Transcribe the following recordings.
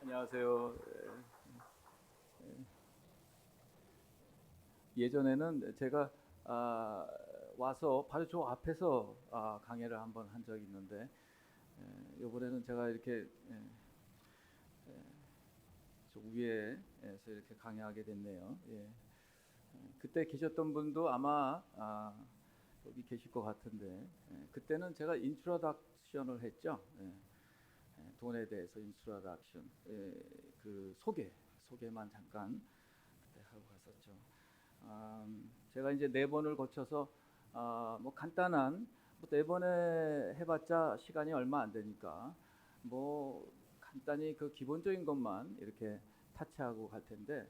안녕하세요. 예전에는 제가 아, 와서 바로 저 앞에서 강의를 한번 한 적이 있는데 이번에는 제가 이렇게 저 위에서 이렇게 강의하게 됐네요. 예. 그때 계셨던 분도 아마 여기 계실 것 같은데 그때는 제가 인트로덕션을 했죠. 돈에 대해서 인트로덕션, 그 소개만 잠깐 그때 하고 갔었죠. 제가 이제 네 번을 거쳐서 뭐 간단한 뭐 네 번에 해봤자 시간이 얼마 안 되니까 뭐 간단히 그 기본적인 것만 이렇게 타치하고 갈 텐데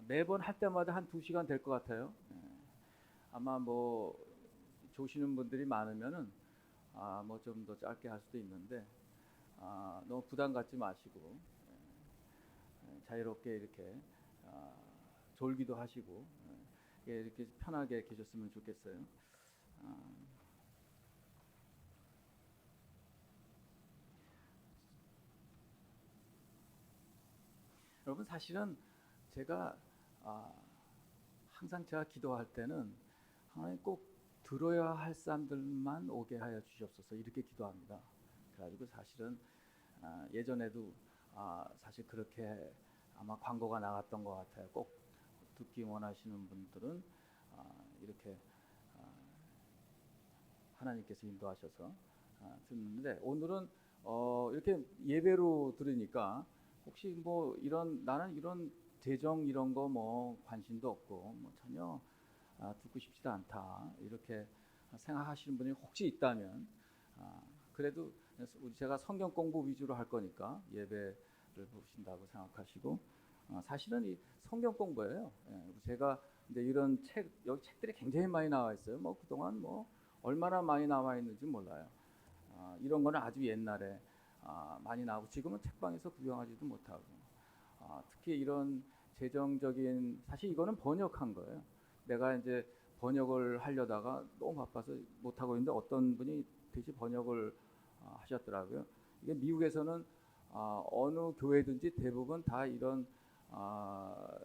매번 할 때마다 한 두 시간 될 것 같아요. 아마 뭐 조시는 분들이 많으면은 뭐 좀 더 짧게 할 수도 있는데 너무 부담 갖지 마시고 자유롭게 이렇게 아, 졸기도 하시고 이렇게 편하게 계셨으면 좋겠어요. 아, 여러분 사실은 제가 아, 항상 제가 기도할 때는 하나님 꼭 들어야 할 사람들만 오게 하여 주시옵소서 이렇게 기도합니다. 그래가지고 사실은 예전에도 사실 그렇게 아마 광고가 나갔던 것 같아요. 꼭 듣기 원하시는 분들은 이렇게 하나님께서 인도하셔서 듣는데 오늘은 이렇게 예배로 들으니까 혹시 뭐 이런 나는 이런 재정 이런 거 뭐 관심도 없고 뭐 전혀 듣고 싶지도 않다 이렇게 생각하시는 분이 혹시 있다면 그래도 제가 성경 공부 위주로 할 거니까 예배를 보신다고 생각하시고 사실은 이 성경 공부예요. 제가 이제 이런 책 여기 책들이 굉장히 많이 나와 있어요. 뭐 그동안 뭐 얼마나 많이 나와 있는지 몰라요. 이런 거는 아주 옛날에 많이 나오고 지금은 책방에서 구경하지도 못하고 특히 이런 재정적인 사실 이거는 번역한 거예요. 내가 이제 번역을 하려다가 너무 바빠서 못하고 있는데 어떤 분이 대신 번역을 하셨더라고요. 이게 미국에서는 어느 교회든지 대부분 다 이런 아,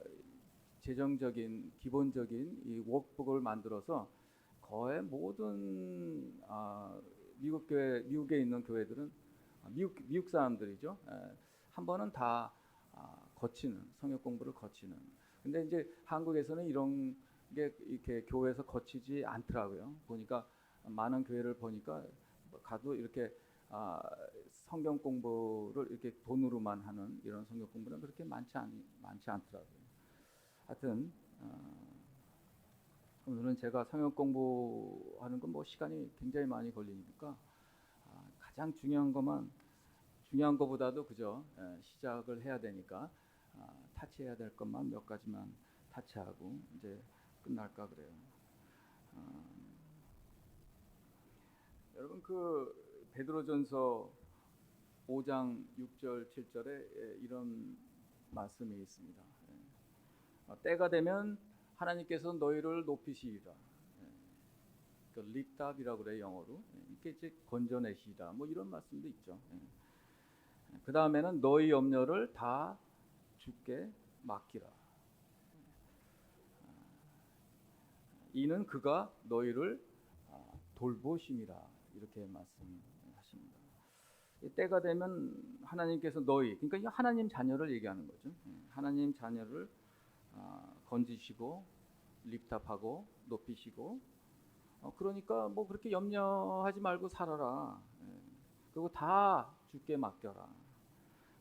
재정적인 기본적인 이 워크북을 만들어서 거의 모든 미국에 있는 교회들은 미국 사람들이죠. 한 번은 다 거치는 성역 공부를 거치는. 근데 이제 한국에서는 이런 게 이렇게 교회에서 거치지 않더라고요. 보니까 많은 교회를 보니까 가도 이렇게 성경 공부를 이렇게 돈으로만 하는 이런 성경 공부는 그렇게 많지 않더라고요. 하여튼 오늘은 제가 성역 공부하는 건 뭐 시간이 굉장히 많이 걸리니까 가장 중요한 것보다도 그저 시작을 해야 되니까 타치해야 될 것만 몇 가지만 타치하고 이제 끝날까 그래요. 아, 여러분 그 베드로전서 5장 6절 7절에 이런 말씀이 있습니다. 때가 되면 하나님께서 너희를 높이시리라. 그 립답이라고 그래 영어로. 이렇게 이제 건져내시다. 뭐 이런 말씀도 있죠. 그 다음에는 너희 염려를 다 주께 맡기라. 이는 그가 너희를 돌보심이라 이렇게 말씀하십니다. 때가 되면 하나님께서 너희 그러니까 이 하나님 자녀를 얘기하는 거죠. 하나님 자녀를 건지시고 립탑하고 높이시고 그러니까 뭐 그렇게 염려하지 말고 살아라. 그리고 다 주께 맡겨라.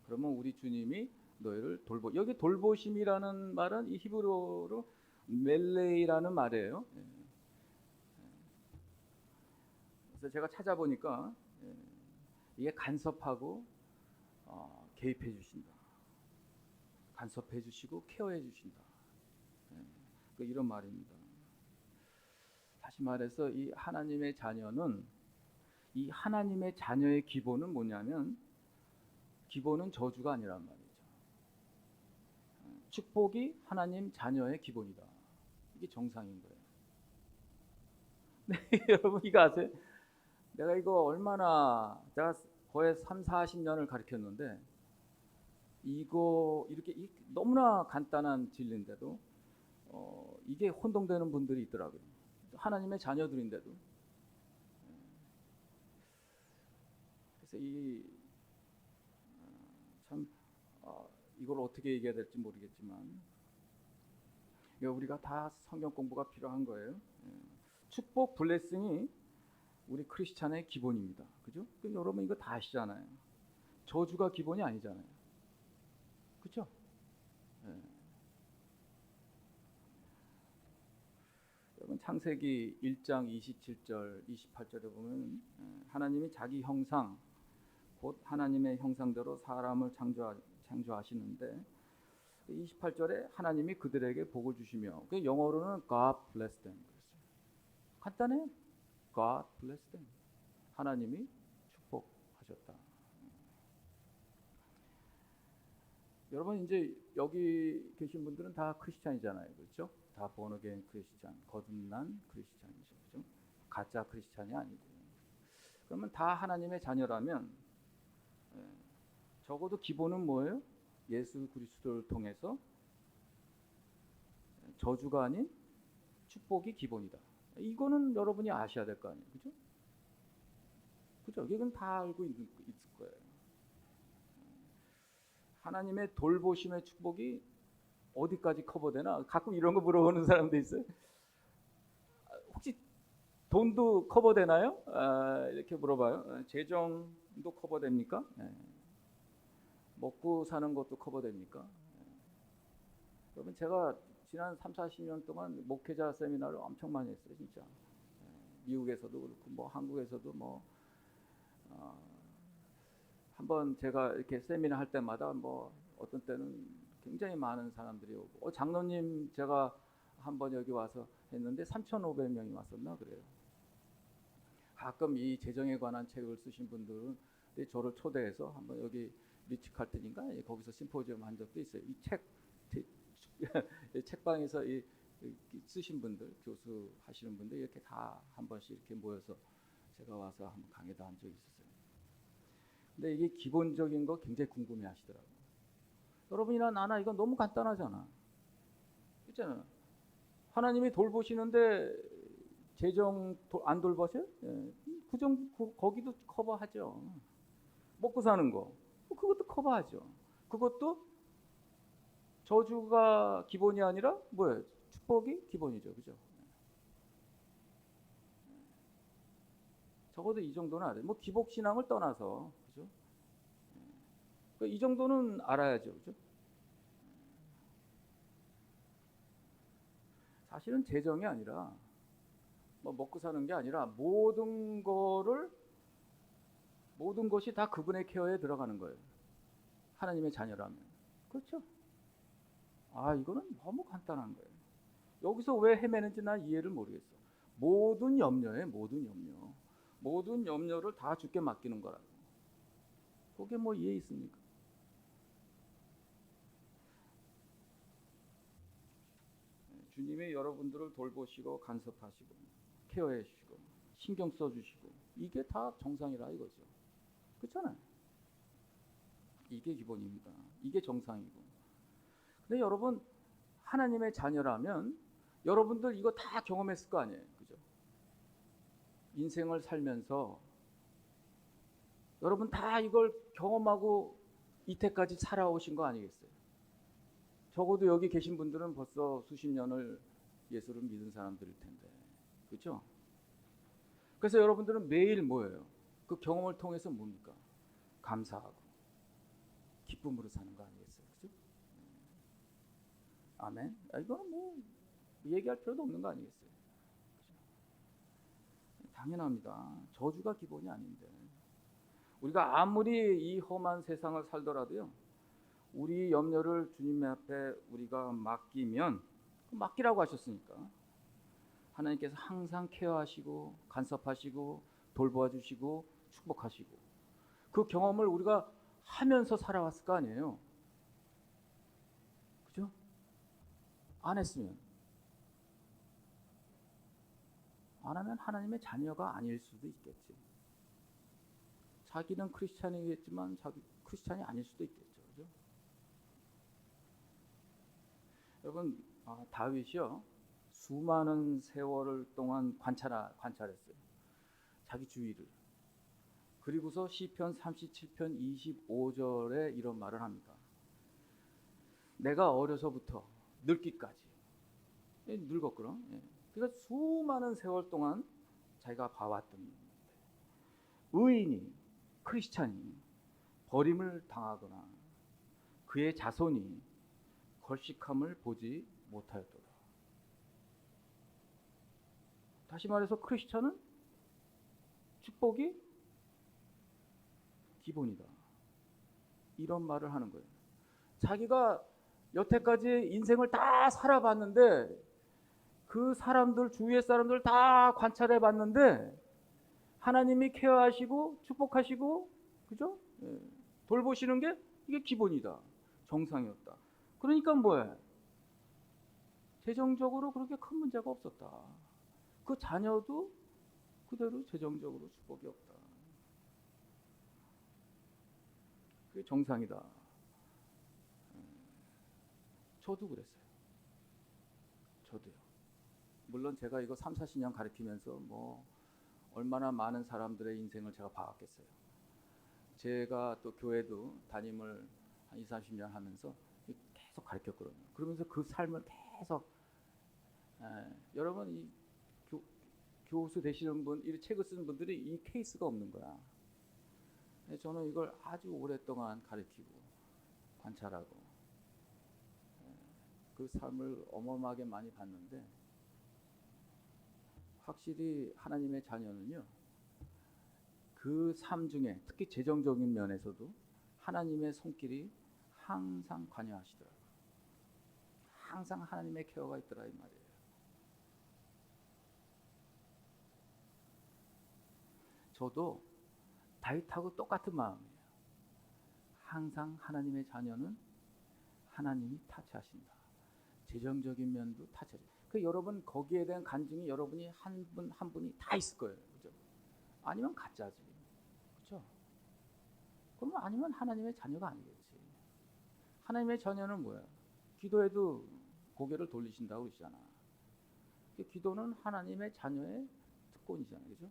그러면 우리 주님이 너희를 여기 돌보심이라는 말은 이 히브리어로 멜레이라는 말이에요. 그래서 제가 찾아보니까 이게 간섭하고 개입해 주신다. 간섭해 주시고 케어해 주신다. 이런 말입니다. 다시 말해서 이 하나님의 자녀는 이 하나님의 자녀의 기본은 뭐냐면 기본은 저주가 아니란 말이죠. 축복이 하나님 자녀의 기본이다. 이게 정상인 거예요. 네, 여러분 이거 아세요? 내가 이거 얼마나 제가 거의 3, 40년을 가르쳤는데 이거 이렇게 너무나 간단한 진리인데도 이게 혼동되는 분들이 있더라고요. 하나님의 자녀들인데도. 그래서 참 이걸 어떻게 얘기해야 될지 모르겠지만 우리가 다 성경 공부가 필요한 거예요. 축복 블레싱이 우리 크리스찬의 기본입니다. 그죠? 여러분 이거 다 아시잖아요. 저주가 기본이 아니잖아요. 그렇죠? 여러분 창세기 1장 27절 28절에 보면 하나님이 자기 형상 곧 하나님의 형상대로 사람을 창조하시는데 28절에 하나님이 그들에게 복을 주시며 영어로는 God bless them. 간단해요. God bless them. 하나님이 축복하셨다. 여러분 이제 여기 계신 분들은 다 크리스찬이잖아요. 그렇죠? 다 본어게인 크리스찬, 거듭난 크리스찬이죠. 그렇죠? 가짜 크리스찬이 아니고. 그러면 다 하나님의 자녀라면 적어도 기본은 뭐예요? 예수 그리스도를 통해서 저주가 아닌 축복이 기본이다. 이거는 여러분이 아셔야 될 거 아니에요. 그죠? 그죠? 이건 다 알고 있을 거예요. 하나님의 돌보심의 축복이 어디까지 커버되나? 가끔 이런 거 물어보는 사람도 있어요. 혹시 돈도 커버되나요? 이렇게 물어봐요. 재정도 커버됩니까? 먹고 사는 것도 커버됩니까? 여러분 제가 지난 30-40년 동안 목회자 세미나를 엄청 많이 했어요. 진짜. 미국에서도 그렇고 뭐 한국에서도 뭐 한번 제가 이렇게 세미나 할 때마다 뭐 어떤 때는 굉장히 많은 사람들이 오고 장로님 제가 한번 여기 와서 했는데 3,500명이 왔었나 그래요. 가끔 이 재정에 관한 책을 쓰신 분들은 저를 초대해서 한번 여기 리치칼튼인가 거기서 심포지엄 한 적도 있어요. 이 책방에서 쓰신 분들, 교수 하시는 분들 이렇게 다 한 번씩 이렇게 모여서 제가 와서 한번 강의도 한 적이 있었어요. 근데 이게 기본적인 거 굉장히 궁금해 하시더라고요. 여러분이나 나나 이거 너무 간단하잖아. 있잖아요. 하나님이 돌보시는데 재정 안 돌보세요? 거기도 커버하죠. 먹고 사는 거. 그것도 커버하죠. 그것도 저주가 기본이 아니라 뭐예요? 축복이 기본이죠. 그죠? 적어도 이 정도는 알아요. 뭐 기복신앙을 떠나서 그죠? 이 정도는 알아야죠. 그죠? 사실은 재정이 아니라 뭐 먹고 사는 게 아니라 모든 것이 다 그분의 케어에 들어가는 거예요. 하나님의 자녀라면. 그렇죠? 이거는 너무 간단한 거예요. 여기서 왜 헤매는지 난 이해를 모르겠어. 모든 염려를 다 주께 맡기는 거라고. 그게 뭐 이해 있습니까? 주님이 여러분들을 돌보시고 간섭하시고 케어해 주시고 신경 써주시고 이게 다 정상이라 이거죠. 그렇잖아요. 이게 기본입니다. 이게 정상이고. 근데 여러분 하나님의 자녀라면 여러분들 이거 다 경험했을 거 아니에요. 그죠? 인생을 살면서 여러분 다 이걸 경험하고 이때까지 살아오신 거 아니겠어요? 적어도 여기 계신 분들은 벌써 수십 년을 예수를 믿은 사람들일 텐데. 그렇죠? 그래서 여러분들은 매일 뭐예요? 그 경험을 통해서 뭡니까? 감사하고 기쁨으로 사는 거 아니겠어요? 그죠? 아멘. 이거는 뭐 얘기할 필요도 없는 거 아니겠어요? 그죠? 당연합니다. 저주가 기본이 아닌데 우리가 아무리 이 험한 세상을 살더라도요. 우리 염려를 주님 앞에 우리가 맡기면 맡기라고 하셨으니까 하나님께서 항상 케어하시고 간섭하시고 돌보아 주시고 축복하시고 그 경험을 우리가 하면서 살아왔을 거 아니에요. 그죠? 안 했으면 안 하면 하나님의 자녀가 아닐 수도 있겠지. 자기는 크리스찬이겠지만 자기 크리스찬이 아닐 수도 있겠죠. 그죠? 여러분, 다윗이요 수많은 세월을 동안 관찰했어요. 자기 주위를. 그리고서 시편 37편 25절에 이런 말을 합니다. 내가 어려서부터 늙기까지. 늙었구나. 그러니까 수많은 세월 동안 자기가 봐왔던 의인이, 크리스찬이 버림을 당하거나 그의 자손이 걸식함을 보지 못하였도다. 다시 말해서 크리스찬은 축복이 기본이다. 이런 말을 하는 거예요. 자기가 여태까지 인생을 다 살아봤는데 그 사람들, 주위의 사람들 다 관찰해 봤는데 하나님이 케어하시고 축복하시고, 그죠? 돌보시는 게 이게 기본이다. 정상이었다. 그러니까 뭐해? 재정적으로 그렇게 큰 문제가 없었다. 그 자녀도 그대로 재정적으로 축복이 없다. 그게 정상이다. 저도 그랬어요. 저도요. 물론 제가 이거 3, 40년 가르치면서 뭐 얼마나 많은 사람들의 인생을 제가 봐왔겠어요. 제가 또 교회도 담임을 한 20, 30년 하면서 계속 가르쳤거든요. 그러면서 그 삶을 계속 여러분 이 교수 되시는 분, 이 책을 쓰는 분들이 이 케이스가 없는 거야. 저는 이걸 아주 오랫동안 가르치고 관찰하고 그 삶을 어마어마하게 많이 봤는데 확실히 하나님의 자녀는요 그 삶 중에 특히 재정적인 면에서도 하나님의 손길이 항상 관여하시더라고요. 항상 하나님의 케어가 있더라 이 말이에요. 저도 다윗하고 똑같은 마음이에요. 항상 하나님의 자녀는 하나님이 타치하신다. 재정적인 면도 타치하신다. 그 여러분 거기에 대한 간증이 여러분이 한 분 한 분이 다 있을 거예요. 그죠? 아니면 가짜지. 그렇죠? 그러면 아니면 하나님의 자녀가 아니겠지. 하나님의 자녀는 뭐야? 기도해도 고개를 돌리신다고 그러시잖아. 기도는 하나님의 자녀의 특권이잖아요. 그죠?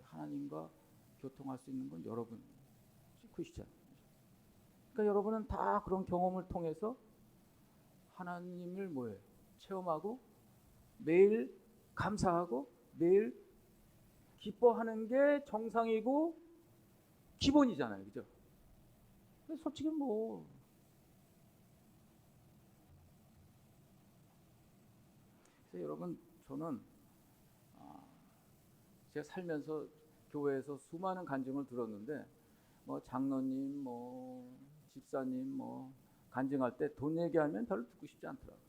하나님과 교통할 수 있는 건 여러분 크리스찬. 그러니까 여러분은 다 그런 경험을 통해서 하나님을 뭐예요? 체험하고 매일 감사하고 매일 기뻐하는 게 정상이고 기본이잖아요. 그죠? 솔직히 뭐 그래서 여러분 저는 제가 살면서 교회에서 수많은 간증을 들었는데 뭐 장로님, 뭐 집사님, 뭐 간증할 때 돈 얘기하면 별로 듣고 싶지 않더라고요.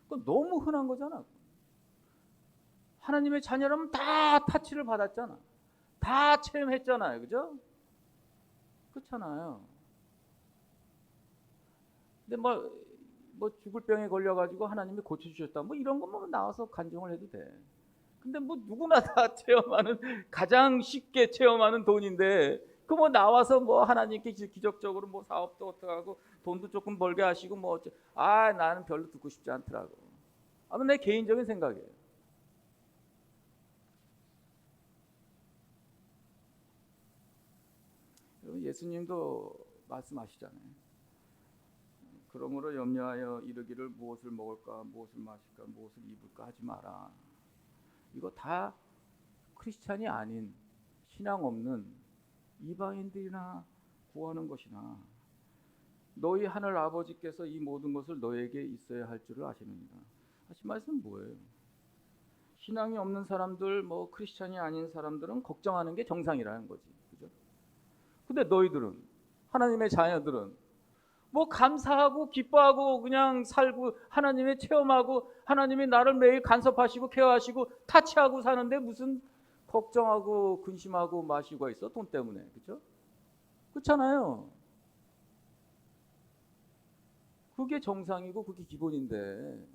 그건 너무 흔한 거잖아. 하나님의 자녀라면 다 타치를 받았잖아. 다 체험했잖아요. 그죠? 그렇잖아요. 근데 뭐 죽을 병에 걸려가지고 하나님이 고쳐주셨다. 뭐 이런 것만 나와서 간증을 해도 돼. 근데 뭐 누구나 다 체험하는 가장 쉽게 체험하는 돈인데 그 뭐 나와서 뭐 하나님께 기적적으로 뭐 사업도 어떻게 하고 돈도 조금 벌게 하시고 뭐 나는 별로 듣고 싶지 않더라고. 내 개인적인 생각이에요. 여러분 예수님도 말씀하시잖아요. 그러므로 염려하여 이르기를 무엇을 먹을까, 무엇을 마실까, 무엇을 입을까 하지 마라. 이거 다 크리스찬이 아닌 신앙 없는 이방인들이나 구하는 것이나 너희 하늘 아버지께서 이 모든 것을 너에게 있어야 할 줄을 아시느니라. 하신 말씀은 뭐예요? 신앙이 없는 사람들, 뭐 크리스찬이 아닌 사람들은 걱정하는 게 정상이라는 거지. 그죠? 근데 너희들은 하나님의 자녀들은 뭐 감사하고 기뻐하고 그냥 살고 하나님의 체험하고 하나님이 나를 매일 간섭하시고 케어하시고 타치하고 사는데 무슨 걱정하고 근심하고 마시고 있어? 돈 때문에. 그렇죠? 그렇잖아요. 그게 정상이고 그게 기본인데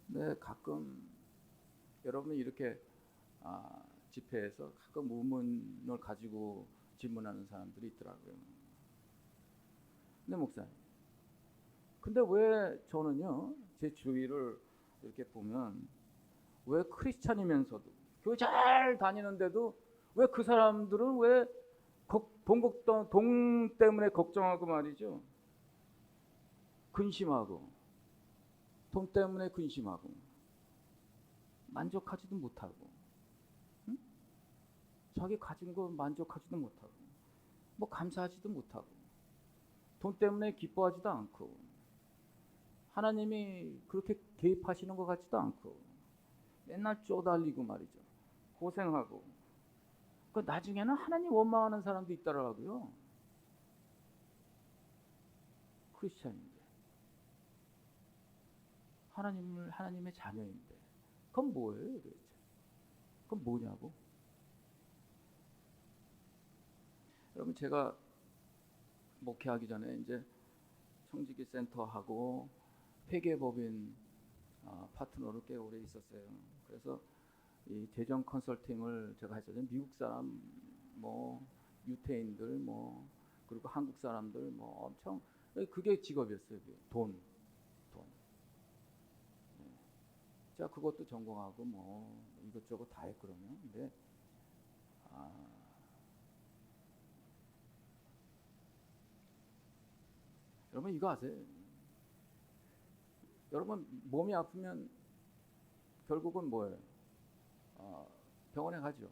네, 가끔 여러분이 이렇게 집회에서 가끔 의문을 가지고 질문하는 사람들이 있더라고요. 근데 목사님, 근데 왜 저는요, 제 주위를 이렇게 보면 왜 크리스찬이면서도 교회 잘 다니는데도 왜 그 사람들은 왜 돈 때문에 걱정하고 말이죠. 근심하고 돈 때문에 근심하고 만족하지도 못하고, 응? 자기 가진 거 만족하지도 못하고 뭐 감사하지도 못하고 돈 때문에 기뻐하지도 않고 하나님이 그렇게 개입하시는 것 같지도 않고 맨날 쪼달리고 말이죠. 고생하고. 그 나중에는 하나님 원망하는 사람도 있더라고요. 크리스찬인데 하나님의 자녀인데 그건 뭐예요 도대체? 그건 뭐냐고? 여러분, 제가 목회하기 전에 이제 청지기 센터하고 회계법인 파트너로 꽤 오래 있었어요. 그래서 이 재정 컨설팅을 제가 했었죠. 미국 사람, 뭐 유태인들, 뭐 그리고 한국 사람들, 뭐 엄청 그게 직업이었어요. 돈. 제가 그것도 전공하고 뭐 이것저것 다 했거든요. 근데 여러분 이거 아세요? 여러분 몸이 아프면 결국은 뭐예요? 병원에 가죠.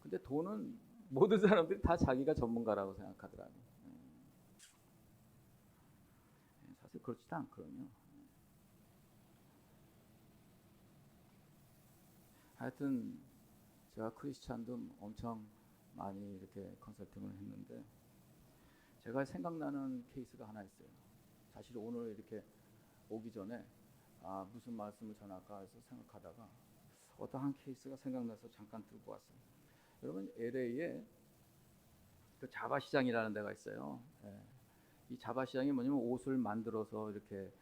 근데 돈은 모든 사람들이 다 자기가 전문가라고 생각하더라고요. 사실 그렇지도 않거든요. 하여튼 제가 크리스찬도 엄청 많이 이렇게 컨설팅을 했는데 제가 생각나는 케이스가 하나 있어요. 사실 오늘 이렇게 오기 전에 무슨 말씀을 전할까 해서 생각하다가 어떠한 케이스가 생각나서 잠깐 들고 왔어요. 여러분 LA에 그 자바 시장이라는 데가 있어요. 예. 이 자바 시장이 뭐냐면 옷을 만들어서 이렇게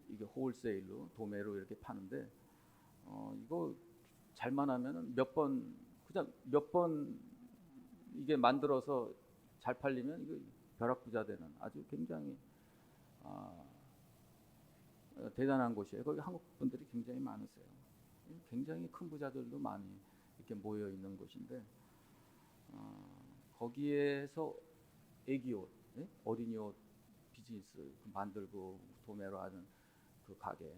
이게 홀세일로 도매로 이렇게 파는데 이거 잘만 하면은 몇 번 이게 만들어서 잘 팔리면 이거 벼락부자 되는 아주 굉장히 대단한 곳이에요. 거기 한국 분들이 굉장히 많으세요. 굉장히 큰 부자들도 많이 이렇게 모여 있는 곳인데 거기에서 애기 옷, 어린이 옷 비즈니스 만들고 도매로 하는 그 가게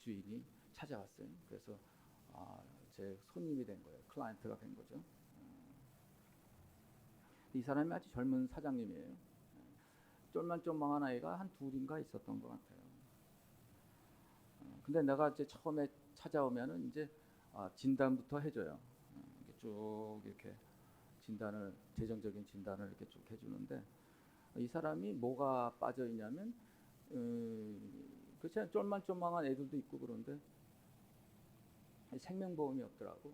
주인이 찾아왔어요. 그래서 제 손님이 된 거예요. 클라이언트가 된 거죠. 이 사람이 아주 젊은 사장님이에요. 쫄만쫄만한 아이가 한 둘인가 있었던 것 같아요. 근데 내가 이제 처음에 찾아오면은 이제 진단부터 해줘요. 쭉 이렇게 재정적인 진단을 이렇게 쭉 해주는데 이 사람이 뭐가 빠져 있냐면 그렇지 쫄만쫄만한 애들도 있고 그런데 생명보험이 없더라고.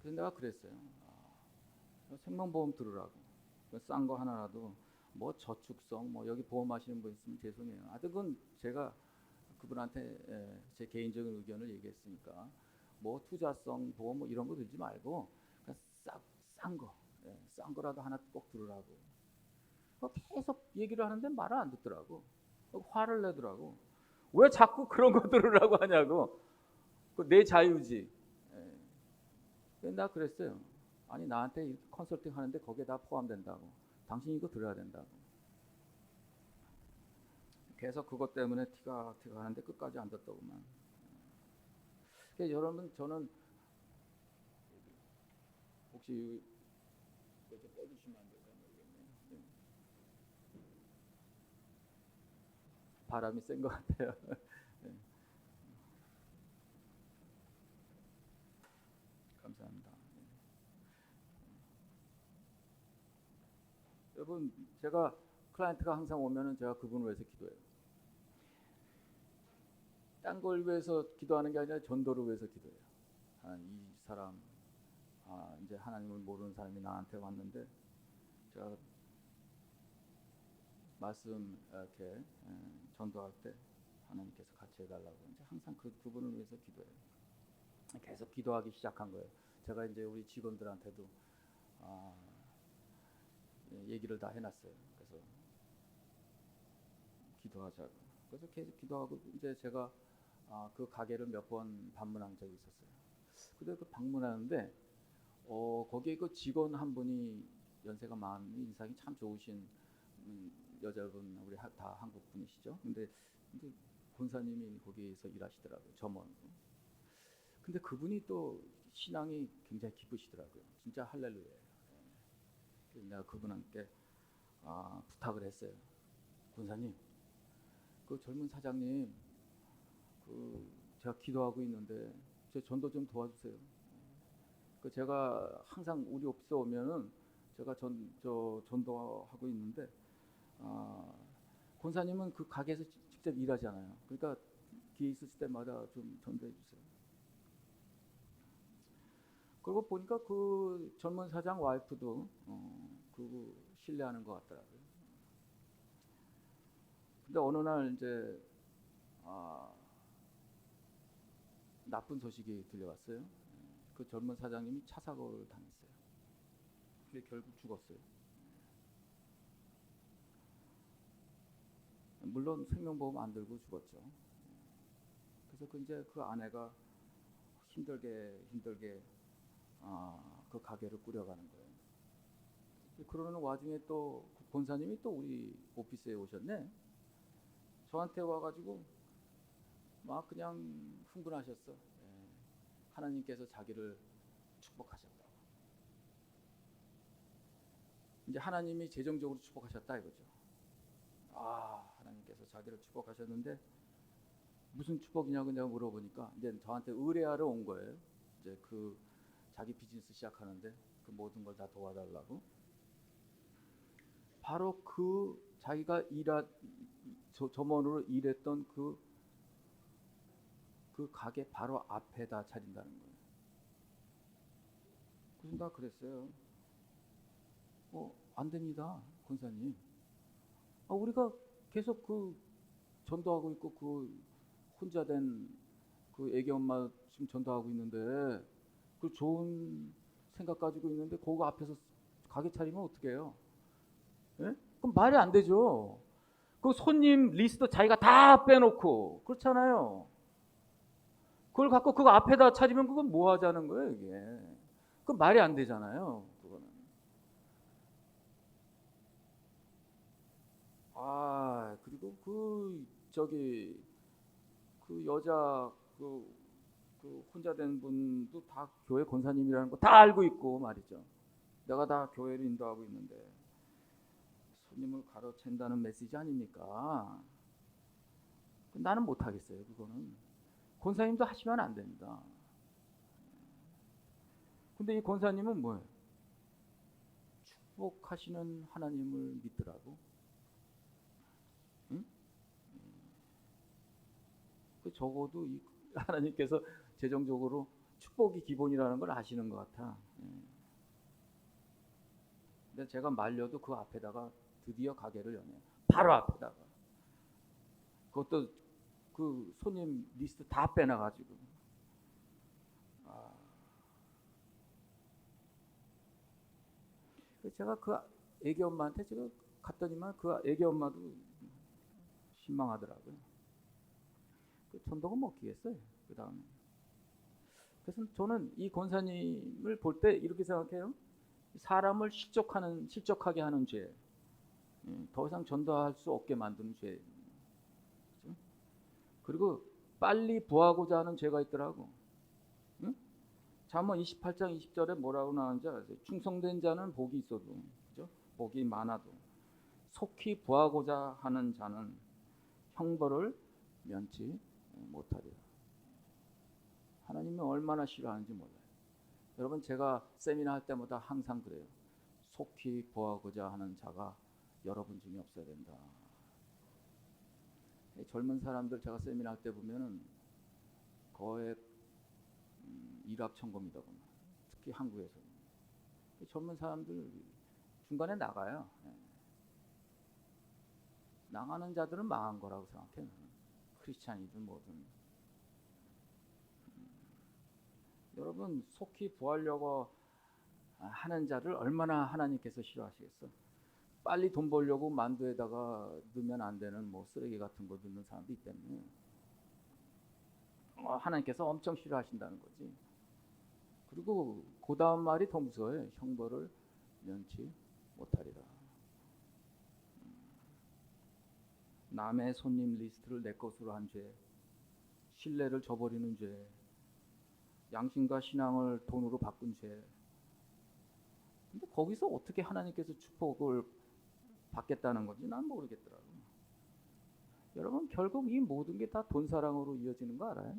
그래서 내가 그랬어요. 생명보험 들으라고. 싼 거 하나라도 뭐 저축성 뭐 여기 보험하시는 분 있으면 죄송해요. 하여튼 그건 제가 그분한테 제 개인적인 의견을 얘기했으니까 뭐 투자성 보험 뭐 이런 거 들지 말고 그냥 싼 거라도 하나 꼭 들으라고. 계속 얘기를 하는데 말을 안 듣더라고. 화를 내더라고. 왜 자꾸 그런 거 들으라고 하냐고. 내 자유지. 나 그랬어요. 아니 나한테 이렇게 컨설팅 하는데 거기에 다 포함된다고. 당신이 이거 들어야 된다고. 계속 그것 때문에 티가 하는데 끝까지 안 듣더구만. 여러분 저는 혹시 이거 좀 빼주시면 안 될까 모르겠네요. 바람이 센 것 같아요. 네. 감사합니다. 여러분 제가 클라이언트가 항상 오면은 제가 그분을 위해서 기도해요. 딴 걸 위해서 기도하는 게 아니라 전도를 위해서 기도해요. 이 사람 이제 하나님을 모르는 사람이 나한테 왔는데 제가 말씀 이렇게 전도할 때 하나님께서 같이 해달라고 이제 항상 그분을 위해서 기도해요. 계속 기도하기 시작한 거예요. 제가 이제 우리 직원들한테도 아, 얘기를 다 해놨어요. 그래서 기도하자고. 그래서 계속 기도하고 이제 제가 그 가게를 몇 번 방문한 적이 있었어요. 근데 그 방문하는데 거기에 그 직원 한 분이 연세가 많은 인상이 참 좋으신 여자분, 우리 다 한국 분이시죠. 근데 권사님이 거기에서 일하시더라고요. 점원. 근데 그분이 또 신앙이 굉장히 깊으시더라고요. 진짜 할렐루야예요. 그래서 내가 그분한테 부탁을 했어요. 권사님, 그 젊은 사장님, 제가 기도하고 있는데 제 전도 좀 도와주세요. 제가 항상 우리 오피스 오면은 제가 전도하고 있는데 권사님은 그 가게에서 직접 일하잖아요. 그러니까 기회 있을 때마다 좀 전도해 주세요. 그리고 보니까 그 젊은 사장 와이프도 그 신뢰하는 것 같더라고요. 근데 어느 날 이제 나쁜 소식이 들려왔어요. 그 젊은 사장님이 차 사고를 당했어요. 근데 결국 죽었어요. 물론 생명보험 안 들고 죽었죠. 그래서 이제 그 아내가 힘들게 그 가게를 꾸려가는 거예요. 그러는 와중에 또 본사님이 또 우리 오피스에 오셨네. 저한테 와가지고 막 그냥 흥분하셨어. 하나님께서 자기를 축복하셨다고. 이제 하나님이 재정적으로 축복하셨다 이거죠. 하나님께서 자기를 축복하셨는데 무슨 축복이냐고 내가 물어보니까 이제 저한테 의뢰하러 온 거예요. 이제 그 자기 비즈니스 시작하는데 그 모든 걸 다 도와달라고. 바로 그 자기가 점원으로 일했던 그 가게 바로 앞에다 차린다는 거예요. 그래서 나 그랬어요. 안 됩니다, 권사님. 우리가 계속 그 전도하고 있고 그 혼자 된 그 애기 엄마 지금 전도하고 있는데 그 좋은 생각 가지고 있는데 그거 앞에서 가게 차리면 어떻게 해요? 예? 그럼 말이 안 되죠. 그 손님 리스트 자기가 다 빼놓고 그렇잖아요. 그걸 갖고 그거 앞에다 차리면 그건 뭐 하자는 거예요, 이게. 그 말이 안 되잖아요, 그거는. 그리고 그 여자 그 혼자 된 분도 다 교회 권사님이라는 거 다 알고 있고 말이죠. 내가 다 교회를 인도하고 있는데 손님을 가로챈다는 메시지 아닙니까? 나는 못 하겠어요, 그거는. 권사님도 하시면 안 됩니다. 근데 이 권사님은 뭐예요? 축복하시는 하나님을 믿더라고. 응? 적어도 이 하나님께서 재정적으로 축복이 기본이라는 걸 아시는 것 같아. 근데 제가 말려도 그 앞에다가 드디어 가게를 여네요. 바로 앞에다가. 그것도 그 손님 리스트 다 빼놔가지고. 제가 그 애기 엄마한테 지금 갔더니만 그 애기 엄마도 실망하더라고요. 전도가 먹히겠어요. 그 다음에. 그래서 저는 이 권사님을 볼 때 이렇게 생각해요. 사람을 실족하게 하는 죄, 더 이상 전도할 수 없게 만드는 죄. 그리고 빨리 부하고자 하는 죄가 있더라고. 응? 잠언 28장 20절에 뭐라고 나오는지 아세요? 충성된 자는 복이 있어도, 그죠? 복이 많아도 속히 부하고자 하는 자는 형벌을 면치 못하리라. 하나님이 얼마나 싫어하는지 몰라요. 여러분, 제가 세미나 할 때마다 항상 그래요. 속히 부하고자 하는 자가 여러분 중에 없어야 된다. 젊은 사람들 제가 세미나 할 때 보면은 거의 일확천금이다 보면, 특히 한국에서 젊은 사람들 중간에 나가요. 나가는 자들은 망한 거라고 생각해요. 크리스찬이든 뭐든. 여러분 여러분 속히 구하려고 하는 자를 얼마나 하나님께서 싫어하시겠어? 빨리 돈 벌려고 만두에다가 넣으면 안 되는 뭐 쓰레기 같은 거 넣는 사람도 있기 때문에 하나님께서 엄청 싫어하신다는 거지. 그리고 그 다음 말이 더 무서워요. 형벌을 면치 못하리라. 남의 손님 리스트를 내 것으로 한 죄, 신뢰를 저버리는 죄, 양심과 신앙을 돈으로 바꾼 죄. 근데 거기서 어떻게 하나님께서 축복을 받겠다는 건지 난 모르겠더라고요. 여러분 결국 이 모든 게 다 돈 사랑으로 이어지는 거 알아요?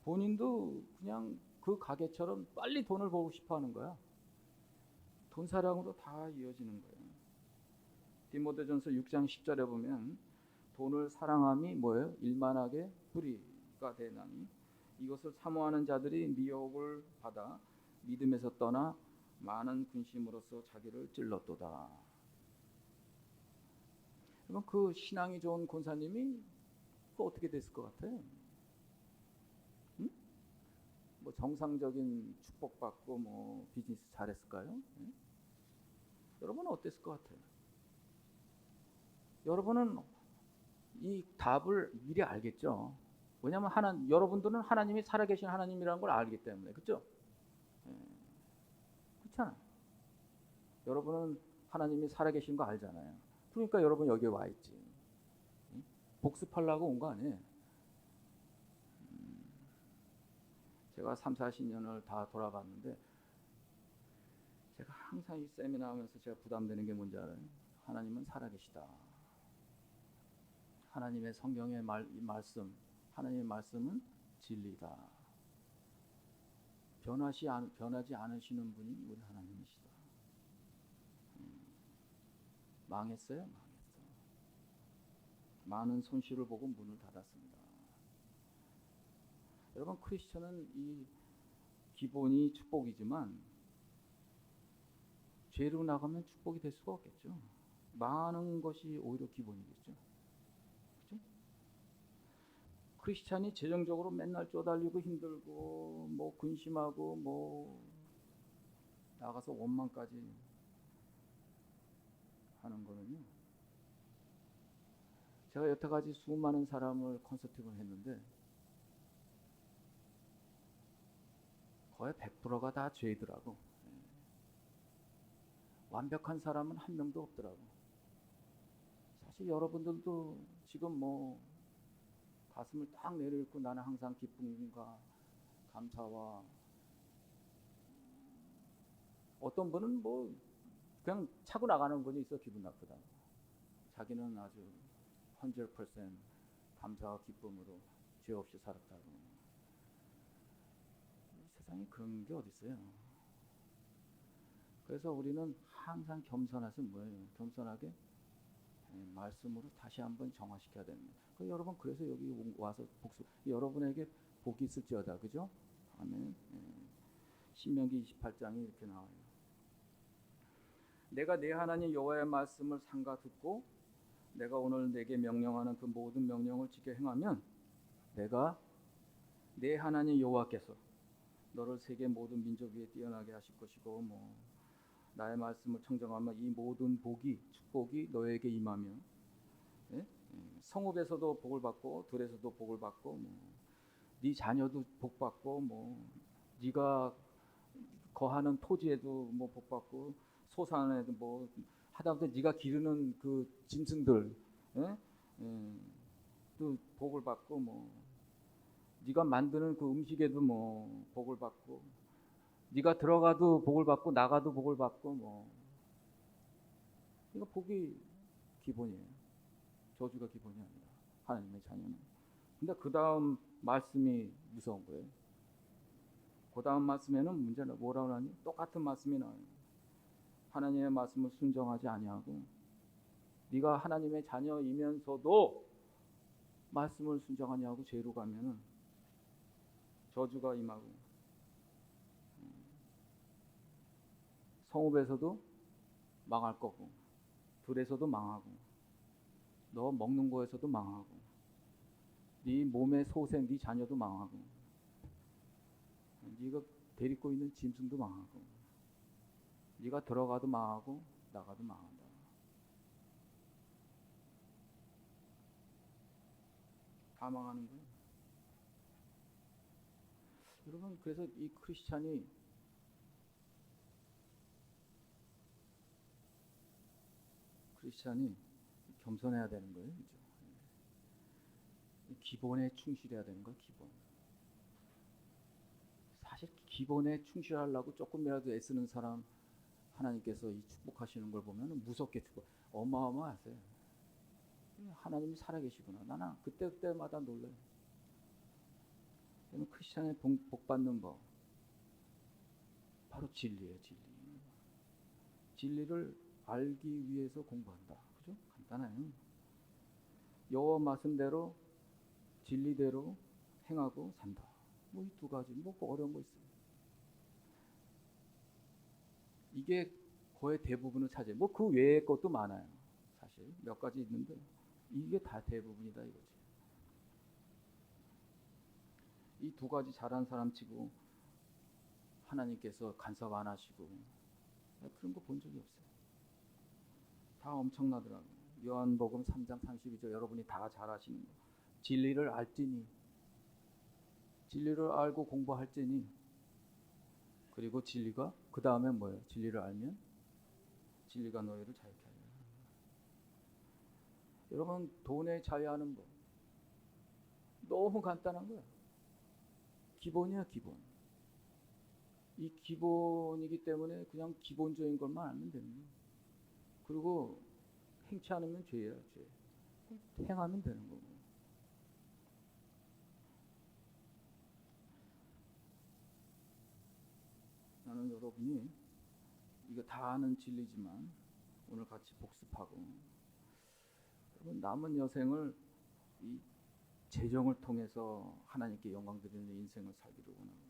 본인도 그냥 그 가게처럼 빨리 돈을 벌고 싶어 하는 거야. 돈 사랑으로 다 이어지는 거예요. 디모데전서 6장 10절에 보면 돈을 사랑함이 뭐예요? 일만하게 불의가 되나니 이것을 사모하는 자들이 미혹을 받아 믿음에서 떠나 많은 근심으로써 자기를 찔렀도다. 그럼 그 신앙이 좋은 권사님이 그 어떻게 됐을 것 같아요? 응? 뭐 정상적인 축복받고 뭐 비즈니스 잘했을까요? 응? 여러분은 어땠을 것 같아요? 여러분은 이 답을 미리 알겠죠. 왜냐하면 여러분들은 하나님이 살아계신 하나님이라는 걸 알기 때문에. 그렇죠? 그렇잖아요. 여러분은 하나님이 살아계신 거 알잖아요. 그러니까 여러분 여기에 와 있지. 복습하려고 온 거 아니에요. 제가 3, 40년을 다 돌아봤는데 제가 항상 이 세미나 하면서 제가 부담되는 게 뭔지 알아요? 하나님은 살아계시다. 하나님의 성경의 말씀, 하나님의 말씀은 진리다. 변하지 않으시는 분이 우리 하나님이시다. 망했어요? 망했어. 많은 손실을 보고 문을 닫았습니다. 여러분 크리스천은 이 기본이 축복이지만 죄로 나가면 축복이 될 수가 없겠죠. 많은 것이 오히려 기본이겠죠. 그렇죠? 크리스찬이 재정적으로 맨날 쪼달리고 힘들고 뭐 근심하고 뭐 나가서 원망까지 하는 거는요. 제가 여태까지 수많은 사람을 컨설팅을 했는데 거의 100%가 다 죄이더라고. 완벽한 사람은 한 명도 없더라고. 사실 여러분들도 지금 뭐 가슴을 딱 내려놓고 나는 항상 기쁨과 감사와 어떤 분은 뭐 그냥 차고 나가는 분이 있어 기분 나쁘다. 자기는 아주 100% 감사와 기쁨으로 죄 없이 살았다고. 세상에 그런 게 어디 있어요. 그래서 우리는 항상 겸손해서 뭐예요? 겸손하게 말씀으로 다시 한번 정화시켜야 됩니다. 여러분 그래서 여기 와서 복수 여러분에게 복이 있을지어다. 그죠? 아멘. 신명기 28장이 이렇게 나와요. 내가 내 하나님 여호와의 말씀을 삼가 듣고 내가 오늘 내게 명령하는 그 모든 명령을 지켜 행하면 내가 내 하나님 여호와께서 너를 세계 모든 민족 위에 뛰어나게 하실 것이고 뭐 나의 말씀을 청정하면 이 모든 축복이 너에게 임하며 성읍에서도 복을 받고 들에서도 복을 받고 뭐 네 자녀도 복 받고 뭐 네가 거하는 토지에도 뭐 복 받고 소산에도 뭐 하다못해 네가 기르는 그 짐승들 또 복을 받고 뭐 네가 만드는 그 음식에도 뭐 복을 받고 네가 들어가도 복을 받고 나가도 복을 받고 뭐 이거 복이 기본이에요. 저주가 기본이 아니라 하나님의 자녀는. 근데 그 다음 말씀이 무서운 거예요. 그 다음 말씀에는 문제는 뭐라고 하니? 똑같은 말씀이 나와요. 하나님의 말씀을 순종하지 아니하고 네가 하나님의 자녀이면서도 말씀을 순종하냐고 죄로 가면은 저주가 임하고 성읍에서도 망할 거고 들에서도 망하고 너 먹는 거에서도 망하고 네 몸의 소생 네 자녀도 망하고 네가 데리고 있는 짐승도 망하고, 네가 들어가도 망하고 나가도 망한다. 다 망하는 거예요. 여러분, 그래서 이 크리스찬이 겸손해야 되는 거예요. 그죠? 기본에 충실해야 되는 거예요. 기본. 사실 기본에 충실하려고 조금이라도 애쓰는 사람 하나님께서 이 축복하시는 걸 보면 무섭게 축복, 어마어마하세요. 하나님이 살아계시구나. 나는 그때마다 놀라요. 크리스찬의 복 받는 법, 바로 진리예요. 진리를 알기 위해서 공부한다. 그죠? 간단해요. 여호와 말씀대로 진리대로 행하고 산다. 뭐 이 두 가지, 뭐 어려운 거 있어요. 이게 거의 대부분을 차지해요. 뭐 그 외의 것도 많아요. 사실 몇 가지 있는데 이게 다 대부분이다 이거지. 이 두 가지 잘한 사람 치고 하나님께서 간섭 안 하시고 그런 거 본 적이 없어요. 다 엄청나더라고요. 요한복음 3장 32절 여러분이 다 잘 아시는 거. 진리를 알지니, 진리를 알고 공부할지니, 그리고 진리가 그 다음에 뭐예요? 진리를 알면 진리가 너희를 자유케 하리라. 여러분, 돈에 자유하는 법 너무 간단한 거야. 기본이야, 기본. 이 기본이기 때문에 그냥 기본적인 것만 알면 되는 거야. 그리고 행치 않으면 죄야, 죄. 행하면 되는 거고. 나는 여러분이 이거 다 아는 진리지만 오늘 같이 복습하고, 여러분 남은 여생을 이 재정을 통해서 하나님께 영광 드리는 인생을 살기를 원하고,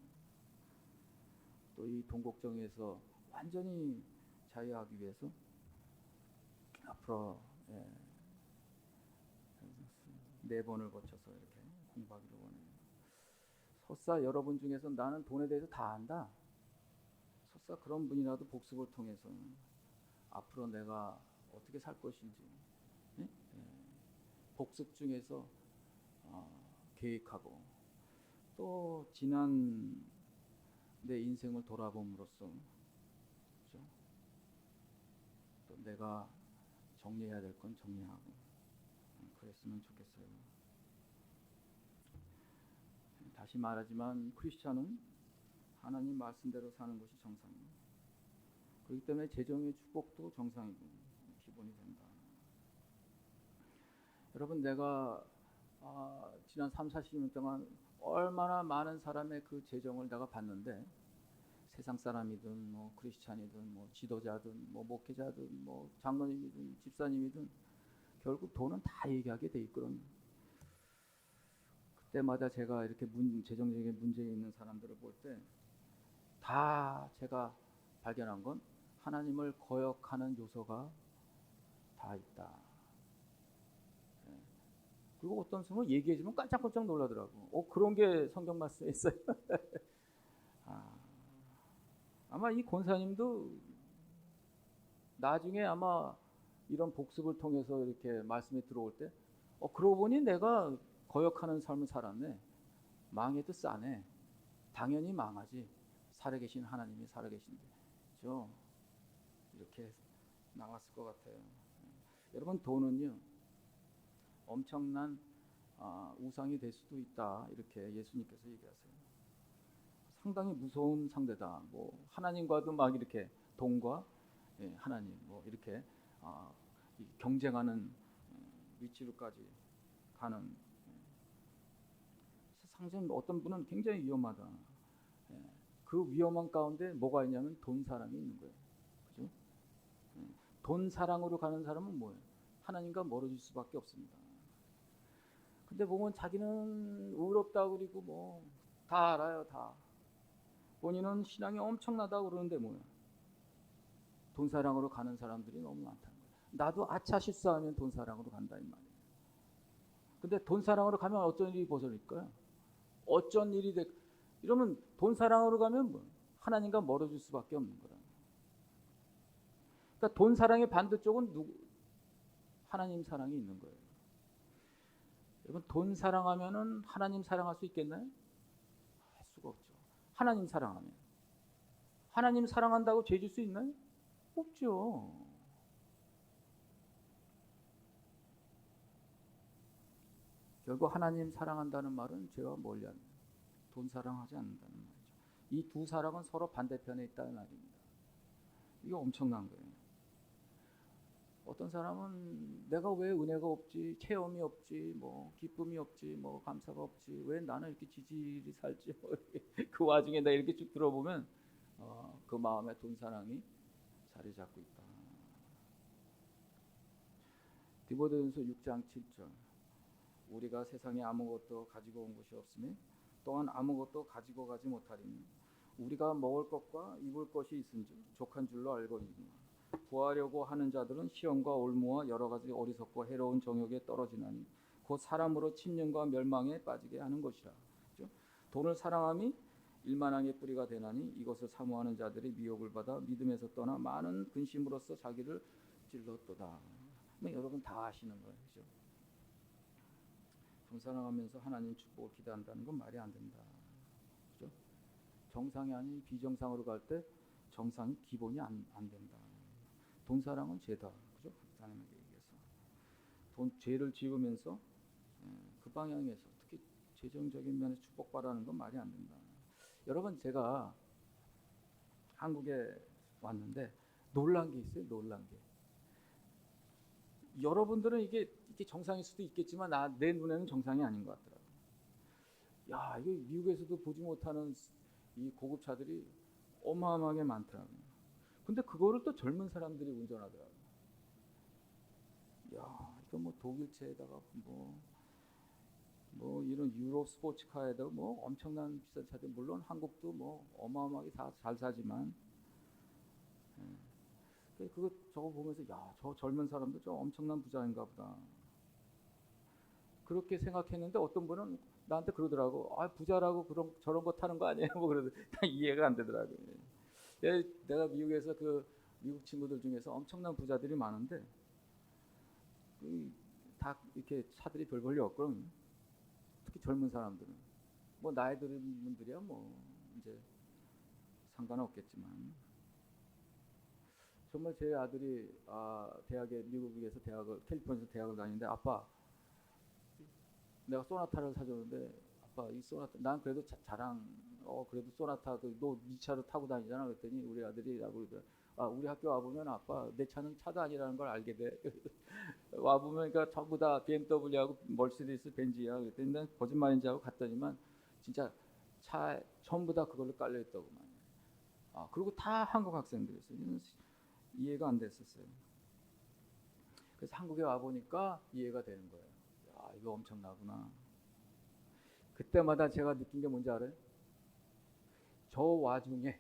또 이 돈 걱정에서 완전히 자유하기 위해서 앞으로 4번을 거쳐서 이렇게 공부하기를 원해요. 설사 여러분 중에서 나는 돈에 대해서 다 안다, 설사 그런 분이라도 복습을 통해서 앞으로 내가 어떻게 살 것인지 복습 중에서 계획하고, 또 지난 내 인생을 돌아봄으로써, 그렇죠? 또 내가 정리해야 될 건 정리하고 그랬으면 좋겠어요. 다시 말하지만 크리스찬은 하나님 말씀대로 사는 것이 정상이에요. 그렇기 때문에 재정의 축복도 정상이고 기본이 된다. 여러분, 내가 지난 3, 40년 동안 얼마나 많은 사람의 그 재정을 내가 봤는데, 세상 사람이든 뭐 크리스찬이든 뭐 지도자든 뭐 목회자든 뭐 장로님이든 집사님이든 결국 돈은 다 얘기하게 돼 있거든요. 그때마다 제가 이렇게 재정적인 문제 있는 사람들을 볼 때 다 제가 발견한 건 하나님을 거역하는 요소가 다 있다. 그리고 어떤 사람은 얘기해주면 깜짝깜짝 놀라더라고. 그런 게 성경 말씀에 있어요. 아마 이 권사님도 나중에 아마 이런 복습을 통해서 이렇게 말씀이 들어올 때 그러고 보니 내가 거역하는 삶을 살았네. 망해도 싸네. 당연히 망하지. 살아계신 하나님이 살아계신데. 그렇죠? 이렇게 나왔을 것 같아요. 여러분, 돈은요 엄청난 우상이 될 수도 있다, 이렇게 예수님께서 얘기하세요. 상당히 무서운 상대다. 뭐 하나님과도 막 이렇게 돈과 하나님 뭐 이렇게 경쟁하는 위치로까지 가는, 상상 어떤 분은 굉장히 위험하다. 그 위험한 가운데 뭐가 있냐면 돈 사랑이 있는 거예요. 그죠? 돈 사랑으로 가는 사람은 뭐예요? 하나님과 멀어질 수밖에 없습니다. 근데 보면 자기는 의롭다고 그리고 뭐 다 알아요, 다. 본인은 신앙이 엄청나다고 그러는데 뭐야? 돈 사랑으로 가는 사람들이 너무 많다는 거예요. 나도 아차 실수하면 돈 사랑으로 간다 이 말이에요. 근데 돈 사랑으로 가면 어떤 일이 벌어질까요? 어쩐 일이 이러면 돈 사랑으로 가면 뭐 하나님과 멀어질 수밖에 없는 거라. 그러니까 돈 사랑의 반대쪽은 하나님 사랑이 있는 거예요. 여러분, 돈 사랑하면은 하나님 사랑할 수 있겠나요? 할 수가 없죠. 하나님 사랑하면 하나님 사랑한다고 죄질 수 있나요? 없죠. 결국 하나님 사랑한다는 말은 죄와 멀리하는, 돈 사랑하지 않는다는 말이죠. 이 두 사랑은 서로 반대편에 있다는 말입니다. 이게 엄청난 거예요. 어떤 사람은 내가 왜 은혜가 없지, 체험이 없지, 뭐 기쁨이 없지, 뭐 감사가 없지, 왜 나는 이렇게 지질이 살지, 뭐 그 와중에 나 이렇게 쭉 들어보면 그 마음에 돈 사랑이 자리 잡고 있다. 디모데전서 6장 7절. 우리가 세상에 아무것도 가지고 온 것이 없으며 또한 아무것도 가지고 가지 못하리니 우리가 먹을 것과 입을 것이 있은즉 족한 줄로 알거니와 구하려고 하는 자들은 시험과 올무와 여러 가지 어리석고 해로운 정욕에 떨어지나니 곧 사람으로 침륜과 멸망에 빠지게 하는 것이라. 그렇죠? 돈을 사랑함이 일만항의 뿌리가 되나니 이것을 사모하는 자들이 미혹을 받아 믿음에서 떠나 많은 근심으로써 자기를 찔렀도다. 여러분 다 아시는 거예요. 그렇죠? 돈 사랑하면서 하나님 축복을 기대한다는 건 말이 안 된다. 그렇죠? 정상이 아닌 비정상으로 갈 때 정상이 기본이 안 된다. 돈 사랑은 죄다. 그죠? 하나님에게 얘기해서 죄를 지으면서 그 방향에서 특히 재정적인 면에서 축복받아는 건 말이 안 된다. 여러분, 제가 한국에 왔는데 놀란 게 있어요. 놀란 게. 여러분들은 이게 정상일 수도 있겠지만 내 눈에는 정상이 아닌 것 같더라고요. 야, 이거 미국에서도 보지 못하는 이 고급차들이 어마어마하게 많더라고요. 근데 그거를 또 젊은 사람들이 운전하더라고요. 야, 이거 뭐 독일차에다가 뭐 이런 유럽 스포츠카에다가 뭐 엄청난 비싼 차들, 물론 한국도 뭐 어마어마하게 다 잘 사지만, 그거 저거 보면서 야, 저 젊은 사람도 저 엄청난 부자인가 보다. 그렇게 생각했는데 어떤 분은 나한테 그러더라고. 아, 부자라고 저런 거 타는 거 아니에요? 뭐 그러더니 이해가 안 되더라고요. 내가 미국에서 미국 친구들 중에서 엄청난 부자들이 많은데 다 이렇게 차들이 별 볼일 없거든요. 특히 젊은 사람들은 뭐 나이 들은 분들이야 뭐 이제 상관없겠지만, 정말 제 아들이 미국에서 캘리포니아에서 대학을 다니는데, 아빠, 내가 소나타를 사줬는데, 아빠 이 소나타 난 그래도 그래도 소나타도 너 네 차로 타고 다니잖아. 그랬더니 우리 아들이라고 그러더라. 우리 학교 와보면 아빠 내 차는 차도 아니라는 걸 알게 돼. 와보면 그러니까 전부 다 BMW하고 멀시디스 벤츠야. 그랬더니 난 거짓말인지 하고 갔더니만 진짜 차 전부 다 그걸로 깔려 있더구만. 그리고 다 한국 학생들이었어요. 이해가 안 됐었어요. 그래서 한국에 와보니까 이해가 되는 거예요. 야, 이거 엄청나구나. 그때마다 제가 느낀 게 뭔지 알아요? 저 와중에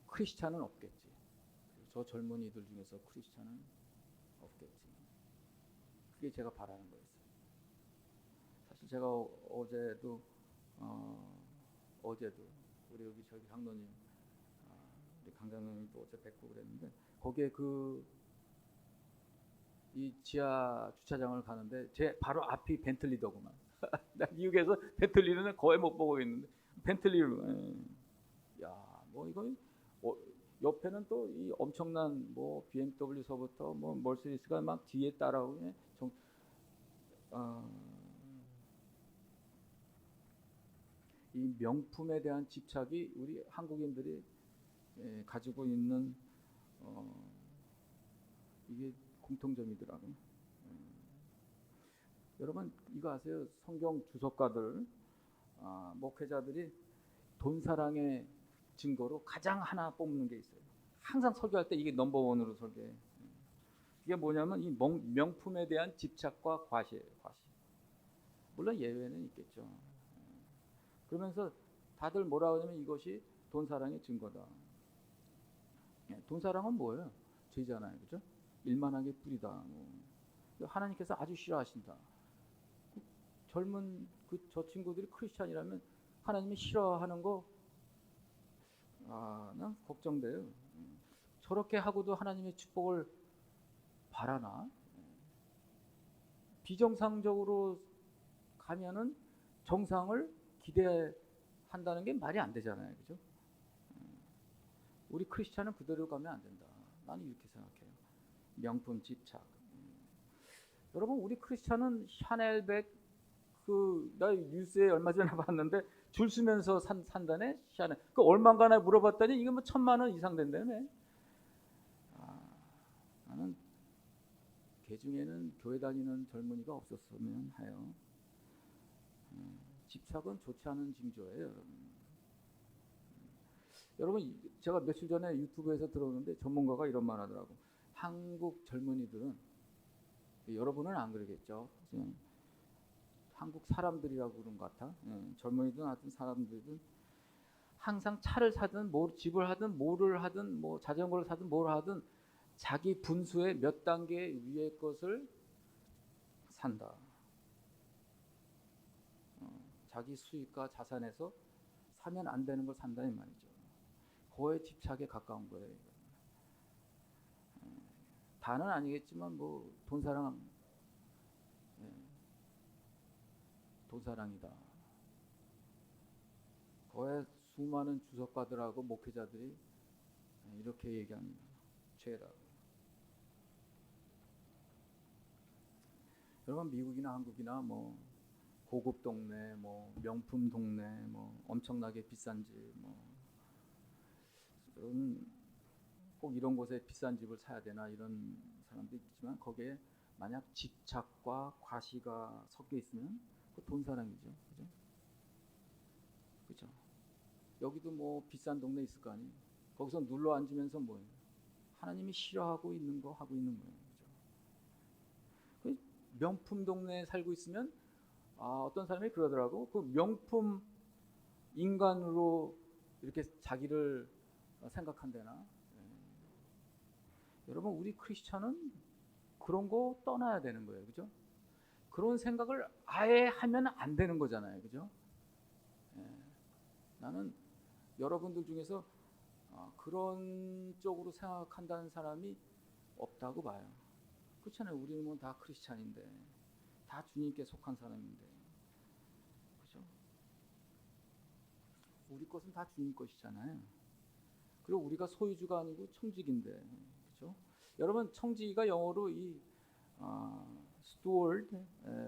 크리스찬은 없겠지. 저 젊은이들 중에서 크리스찬은 없겠지. 그게 제가 바라는 거였어요. 사실 제가 어제도 우리 여기 저기 장로님, 우리 강장로님도 어제 뵙고 그랬는데, 거기에 이 지하 주차장을 가는데 제 바로 앞이 벤틀리더구만. 나 미국에서 벤틀리는 거의 못 보고 있는데 벤틀리를, 야, 뭐 이거 옆에는 또 이 엄청난 뭐 BMW서부터 뭐 멀시디스가 막 뒤에 따라오네. 이 명품에 대한 집착이 우리 한국인들이 가지고 있는 이게 공통점이더라고요. 여러분 이거 아세요? 성경 주석가들, 목회자들이 돈 사랑의 증거로 가장 하나 뽑는 게 있어요. 항상 설교할 때 이게 넘버원으로 설교해. 이게 뭐냐면 이 명품에 대한 집착과 과시예요. 과시. 물론 예외는 있겠죠. 그러면서 다들 뭐라 하냐면 이것이 돈 사랑의 증거다. 돈 사랑은 뭐예요? 죄잖아요. 그죠? 일만하게 뿌리다. 하나님께서 아주 싫어하신다. 젊은 저 친구들이 크리스찬이라면 하나님이 싫어하는 거 난 걱정돼요. 저렇게 하고도 하나님의 축복을 바라나? 비정상적으로 가면은 정상을 기대한다는 게 말이 안 되잖아요, 그죠? 우리 크리스찬은 그대로 가면 안 된다. 나는 이렇게 생각해요. 명품 집착. 여러분, 우리 크리스찬은 샤넬백 나 뉴스에 얼마 전에 봤는데 줄 서면서 산다네. 샤넬. 그 얼마인가나 물어봤더니 이게 뭐 1,000만 원 이상 된다네. 나는 개 중에는 교회 다니는 젊은이가 없었으면 해요. 집착은 좋지 않은 징조예요. 여러분, 제가 며칠 전에 유튜브에서 들었는데 전문가가 이런 말 하더라고. 한국 젊은이들은, 여러분은 안 그러겠죠. 한국 사람들이라고 그런 것 같아. 젊은이든 하여튼 사람들은 항상 차를 사든 집을 하든 뭐를 하든 뭐 자전거를 사든 뭘 하든 자기 분수의 몇 단계 위의 것을 산다. 자기 수익과 자산에서 사면 안 되는 걸 산다는 말이죠. 그거에 집착에 가까운 거예요. 다는 아니겠지만 뭐 돈사랑이다. 그거에 수많은 주석가들하고 목회자들이 이렇게 얘기합니다. 죄다. 여러분, 미국이나 한국이나 뭐 고급 동네, 뭐 명품 동네, 뭐 엄청나게 비싼 집, 뭐 꼭 이런 곳에 비싼 집을 사야 되나 이런 사람도 있지만 거기에 만약 집착과 과시가 섞여 있으면 그 돈사랑이죠, 그죠? 그죠? 여기도 뭐 비싼 동네 있을 거 아니에요. 거기서 눌러 앉으면서 뭐예요? 하나님이 싫어하고 있는 거 하고 있는 거예요, 그죠? 명품 동네에 살고 있으면 어떤 사람이 그러더라고. 그 명품 인간으로 이렇게 자기를 생각한대나. 여러분, 우리 크리스찬은 그런 거 떠나야 되는 거예요, 그죠? 그런 생각을 아예 하면 안 되는 거잖아요, 그죠? 나는 여러분들 중에서 그런 쪽으로 생각한다는 사람이 없다고 봐요. 그렇잖아요. 우리는 뭐 다 크리스찬인데, 다 주님께 속한 사람인데, 그죠? 우리 것은 다 주님 것이잖아요. 그리고 우리가 소유주가 아니고 청직인데, 그죠? 여러분, 청지기가 영어로 이 스튜어드,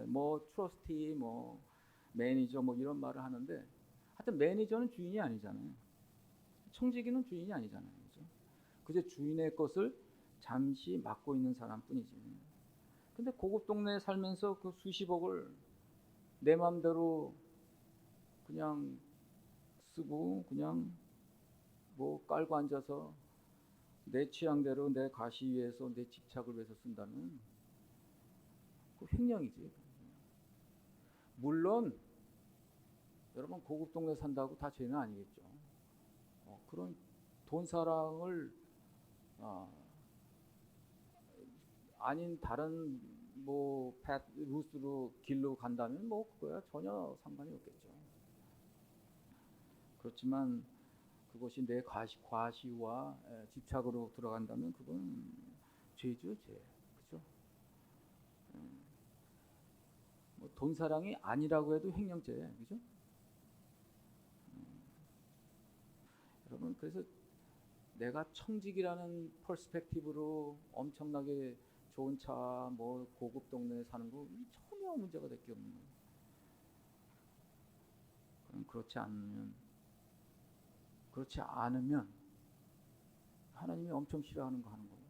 뭐 트러스티, 뭐 매니저, 뭐 이런 말을 하는데, 하여튼 매니저는 주인이 아니잖아요. 청지기는 주인이 아니잖아요, 그죠? 그저 주인의 것을 잠시 맡고 있는 사람뿐이지. 근데 고급 동네에 살면서 그 수십억을 내 마음대로 그냥 쓰고 그냥 뭐 깔고 앉아서 내 취향대로 내 가시 위해서 내 집착을 위해서 쓴다는 그 횡령이지. 물론 여러분, 고급 동네 산다고 다 죄는 아니겠죠. 그런 돈 사랑을 아닌 다른 뭐 루스로 길로 간다면 뭐 그거야 전혀 상관이 없겠죠. 그렇지만 그것이 내 과시와 집착으로 들어간다면 그건 죄죠, 죄. 그죠? 뭐 돈 사랑이 아니라고 해도 횡령죄, 그죠? 여러분, 그래서 내가 청직이라는 퍼스펙티브로 엄청나게 좋은 차, 뭐 고급 동네에 사는 거 전혀 문제가 될 게 없는 거예요. 그럼 그렇지 않으면 하나님이 엄청 싫어하는 거 하는 거예요.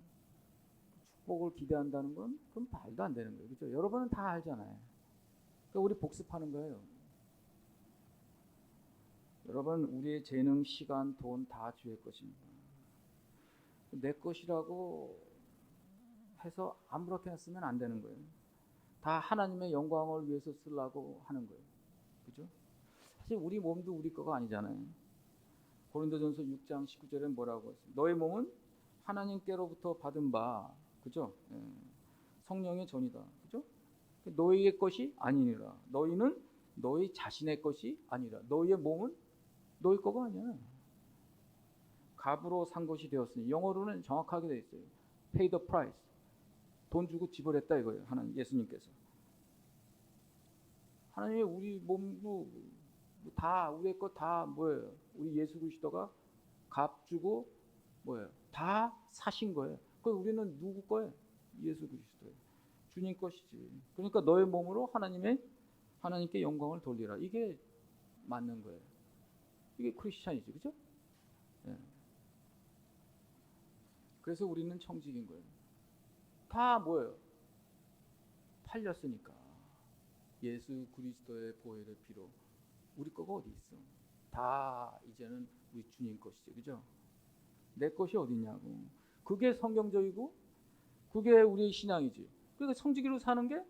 축복을 기대한다는 건 그건 말도 안 되는 거예요, 그렇죠? 여러분은 다 알잖아요. 그러니까 우리 복습하는 거예요. 여러분, 우리의 재능, 시간, 돈 다 주의 것입니다. 내 것이라고 해서 아무렇게나 쓰면 안 되는 거예요. 다 하나님의 영광을 위해서 쓰려고 하는 거예요. 그죠? 사실 우리 몸도 우리 거가 아니잖아요. 고린도전서 6장 19절에 뭐라고 했어요? 너의 몸은 하나님께로부터 받은 바, 그죠? 성령의 전이다. 그죠? 너희의 것이 아니니라. 너희는 너희 자신의 것이 아니라 너희의 몸은 너희 거가 아니야. 값으로 산 것이 되었으니 영어로는 정확하게 되어 있어요. Pay the price. 돈 주고 지불했다 이거예요. 하나님 예수님께서. 하나님의 우리 몸도 다 우리의 것 다 뭐예요? 우리 예수 그리스도가 값 주고 뭐예요? 다 사신 거예요. 그 우리는 누구 거예요? 예수 그리스도예요. 주님 것이지. 그러니까 너의 몸으로 하나님께 영광을 돌리라. 이게 맞는 거예요. 이게 크리스찬이지, 그죠? 예. 그래서 우리는 청직인 거예요. 다 뭐예요? 팔렸으니까. 예수 그리스도의 보혈의 피로 우리 거가 어디 있어? 다 이제는 우리 주님 것이지, 그죠? 내 것이 어디 있냐고. 그게 성경적이고 그게 우리의 신앙이지. 그러니까 청지기로 사는 게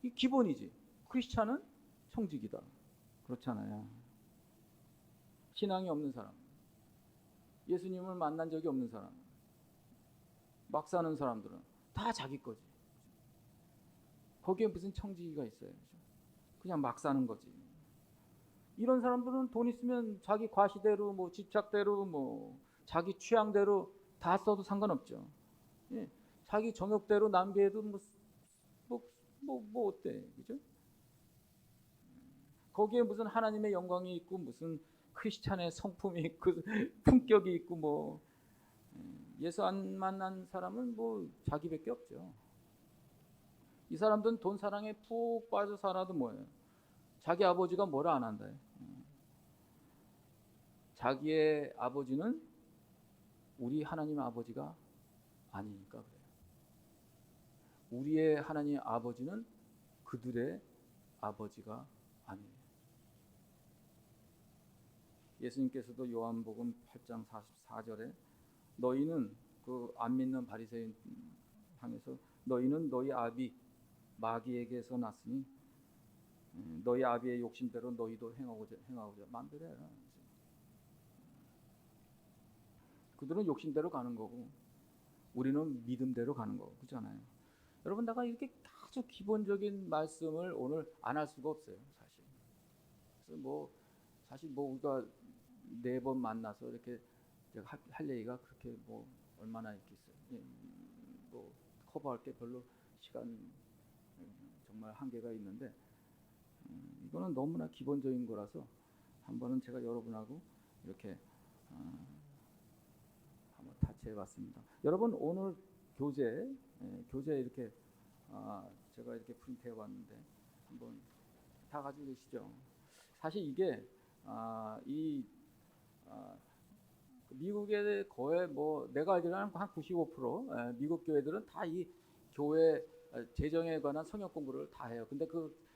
이 기본이지. 크리스찬은 청지기다. 그렇잖아요. 신앙이 없는 사람, 예수님을 만난 적이 없는 사람, 막 사는 사람들은 다 자기 거지. 거기에 무슨 청지기가 있어요? 그냥 막 사는 거지. 이런 사람들은 돈 있으면 자기 과시대로 뭐 집착대로 뭐 자기 취향대로 다 써도 상관없죠. 예. 자기 정욕대로 낭비해도 뭐 어때, 그죠? 거기에 무슨 하나님의 영광이 있고 무슨 크리스찬의 성품이 있고 품격이 있고 뭐 예수 안 만난 사람은 뭐 자기밖에 없죠. 이 사람들은 돈 사랑에 푹 빠져 살아도 뭐예요? 자기 아버지가 뭐라 안 한다. 자기의 아버지는 우리 하나님 아버지가 아니니까 그래요. 우리의 하나님 아버지는 그들의 아버지가 아니에요. 예수님께서도 요한복음 8장 44절에 너희는 그 안 믿는 바리새인 향해서 너희는 너희 아비 마귀에게서 났으니 너희 아비의 욕심대로 너희도 행하고자 마음대로 해라. 그들은 욕심대로 가는 거고 우리는 믿음대로 가는 거고, 그렇잖아요. 여러분, 내가 이렇게 아주 기본적인 말씀을 오늘 안 할 수가 없어요, 사실. 그래서 사실 우리가 4번 만나서 이렇게 할 얘기가 그렇게 얼마나 있겠어요. 커버할 게 별로 시간 정말 한계가 있는데 이거는 너무나 기본적인 거라서 한번은 제가 여러분하고 이렇게 한번 타치해봤습니다. 여러분, 오늘 교재 이렇게 제가 이렇게 프린트해봤는데 한번 다 가지고 계시죠? 사실 이게 미국의 거의 내가 알기로는 한 95% 미국 교회들은 다 이 교회 재정에 관한 성역 공부를 다 해요. 근데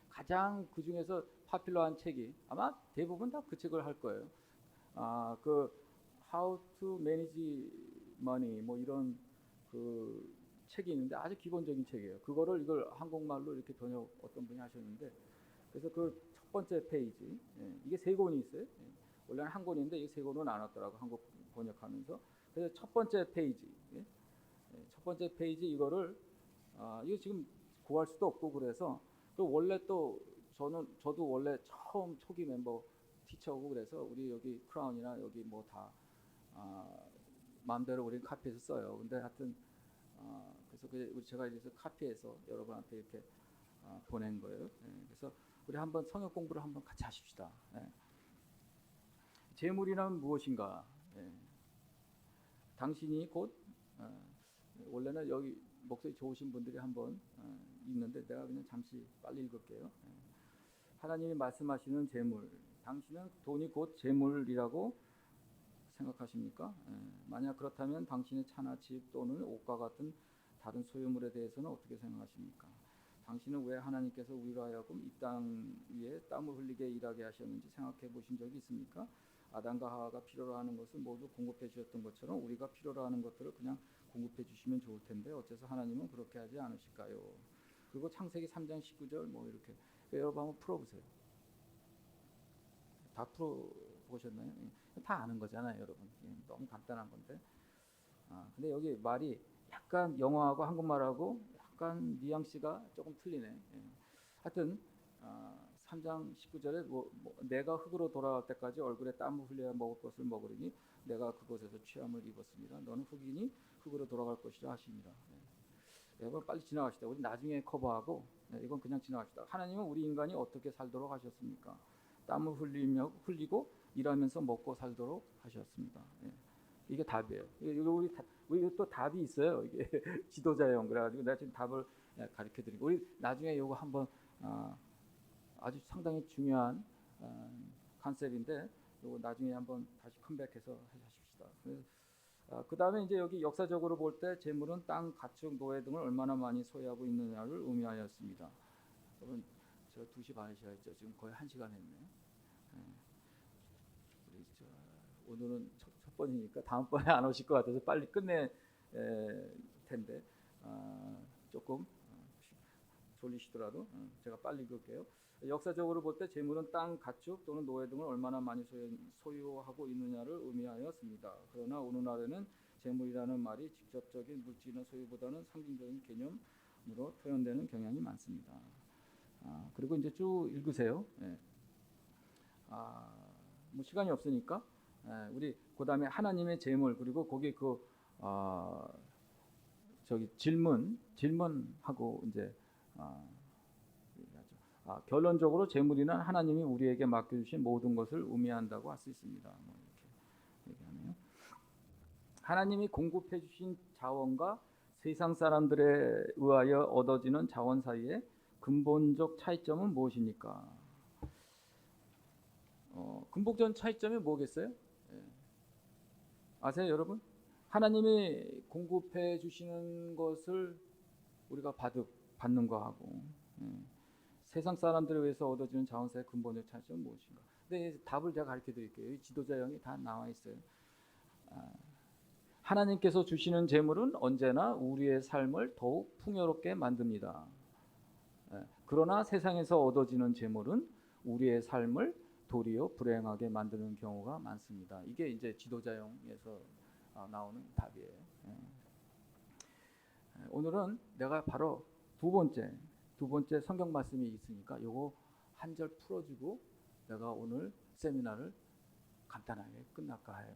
가장 그 중에서 파퓰러한 책이 아마 대부분 다 그 책을 할 거예요. 그 How to Manage Money 이런 그 책이 있는데 아주 기본적인 책이에요. 이걸 한국말로 이렇게 번역 어떤 분이 하셨는데 그래서 그 첫 번째 페이지 이게 3권이 있어요. 원래는 한 권인데 이 3권으로 나눴더라고 한국 번역하면서. 그래서 첫 번째 페이지 이거를 이거 지금 구할 수도 없고 그래서 원래 또 저도 원래 처음 초기 멤버 티처고 그래서 우리 여기 크라운이나 여기 다 마음대로 우리 카피해서 써요. 근데 하여튼 그래서 제가 이제 카피해서 여러분한테 이렇게 보낸 거예요. 그래서 우리 한번 성역 공부를 한번 같이 하십시다. 재물이란 무엇인가? 당신이 곧 원래는 여기 목소리 좋으신 분들이 한번 있는데 내가 그냥 잠시 빨리 읽을게요. 하나님이 말씀하시는 재물, 당신은 돈이 곧 재물이라고 생각하십니까? 만약 그렇다면 당신의 차나 집 또는 옷과 같은 다른 소유물에 대해서는 어떻게 생각하십니까? 당신은 왜 하나님께서 우리로 하여금 이 땅 위에 땀을 흘리게 일하게 하셨는지 생각해 보신 적이 있습니까? 아담과 하와가 필요로 하는 것을 모두 공급해 주셨던 것처럼 우리가 필요로 하는 것들을 그냥 공급해 주시면 좋을 텐데 어째서 하나님은 그렇게 하지 않으실까요? 그리고 창세기 3장 19절 이렇게 여러분 한번 풀어보세요. 다 풀어보셨나요? 다 아는 거잖아요, 여러분. 너무 간단한 건데. 근데 여기 말이 약간 영어하고 한국말하고 약간 뉘앙스가 조금 틀리네. 하여튼 3장 19절에 내가 흙으로 돌아갈 때까지 얼굴에 땀을 흘려야 먹을 것을 먹으리니 내가 그곳에서 취함을 입었습니다. 너는 흙이니 흙으로 돌아갈 것이라 하십니다. 이건 빨리 지나갑시다. 우리 나중에 커버하고 이건 그냥 지나갑시다. 하나님은 우리 인간이 어떻게 살도록 하셨습니까? 땀을 흘리고 일하면서 먹고 살도록 하셨습니다. 이게 답이에요. 우리 또 답이 있어요. 이게 지도자형 그래가지고 내가 지금 답을 가르쳐 드리고 우리 나중에 이거 한번 아주 상당히 중요한 컨셉인데 이거 나중에 한번 다시 컴백해서 하십시다. 그 다음에 이제 여기 역사적으로 볼 때 재물은 땅, 가축, 노예 등을 얼마나 많이 소유하고 있느냐를 의미하였습니다. 여러분 저 2시 반에 시작했죠. 지금 거의 1시간 했네요. 우리 오늘은 첫 번이니까 다음번에 안 오실 것 같아서 빨리 끝낼 텐데 조금 졸리시더라도 제가 빨리 읽을게요. 역사적으로 볼 때 재물은 땅, 가축 또는 노예 등을 얼마나 많이 소유하고 있느냐를 의미하였습니다. 그러나 오늘날에는 재물이라는 말이 직접적인 물질의 소유보다는 상징적인 개념으로 표현되는 경향이 많습니다. 그리고 이제 쭉 읽으세요. 뭐 시간이 없으니까 우리 그다음에 하나님의 재물 그리고 거기 저기 질문하고 이제 결론적으로 재물이란 하나님이 우리에게 맡겨주신 모든 것을 의미한다고 할 수 있습니다. 뭐 이렇게 얘기하네요. 하나님이 공급해 주신 자원과 세상 사람들에 의하여 얻어지는 자원 사이의 근본적 차이점은 무엇입니까? 근본적 차이점이 뭐겠어요? 아세요, 여러분? 하나님이 공급해 주시는 것을 우리가 받는 거하고 세상 사람들에 의해서 얻어지는 자원사의 근본적 차이점은 무엇인가? 근데 답을 제가 가르쳐 드릴게요. 이 지도자형이 다 나와 있어요. 하나님께서 주시는 재물은 언제나 우리의 삶을 더욱 풍요롭게 만듭니다. 그러나 세상에서 얻어지는 재물은 우리의 삶을 도리어 불행하게 만드는 경우가 많습니다. 이게 이제 지도자형에서 나오는 답이에요. 오늘은 내가 바로 두 번째 성경 말씀이 있으니까 요거 한 절 풀어주고 내가 오늘 세미나를 간단하게 끝날까 해요.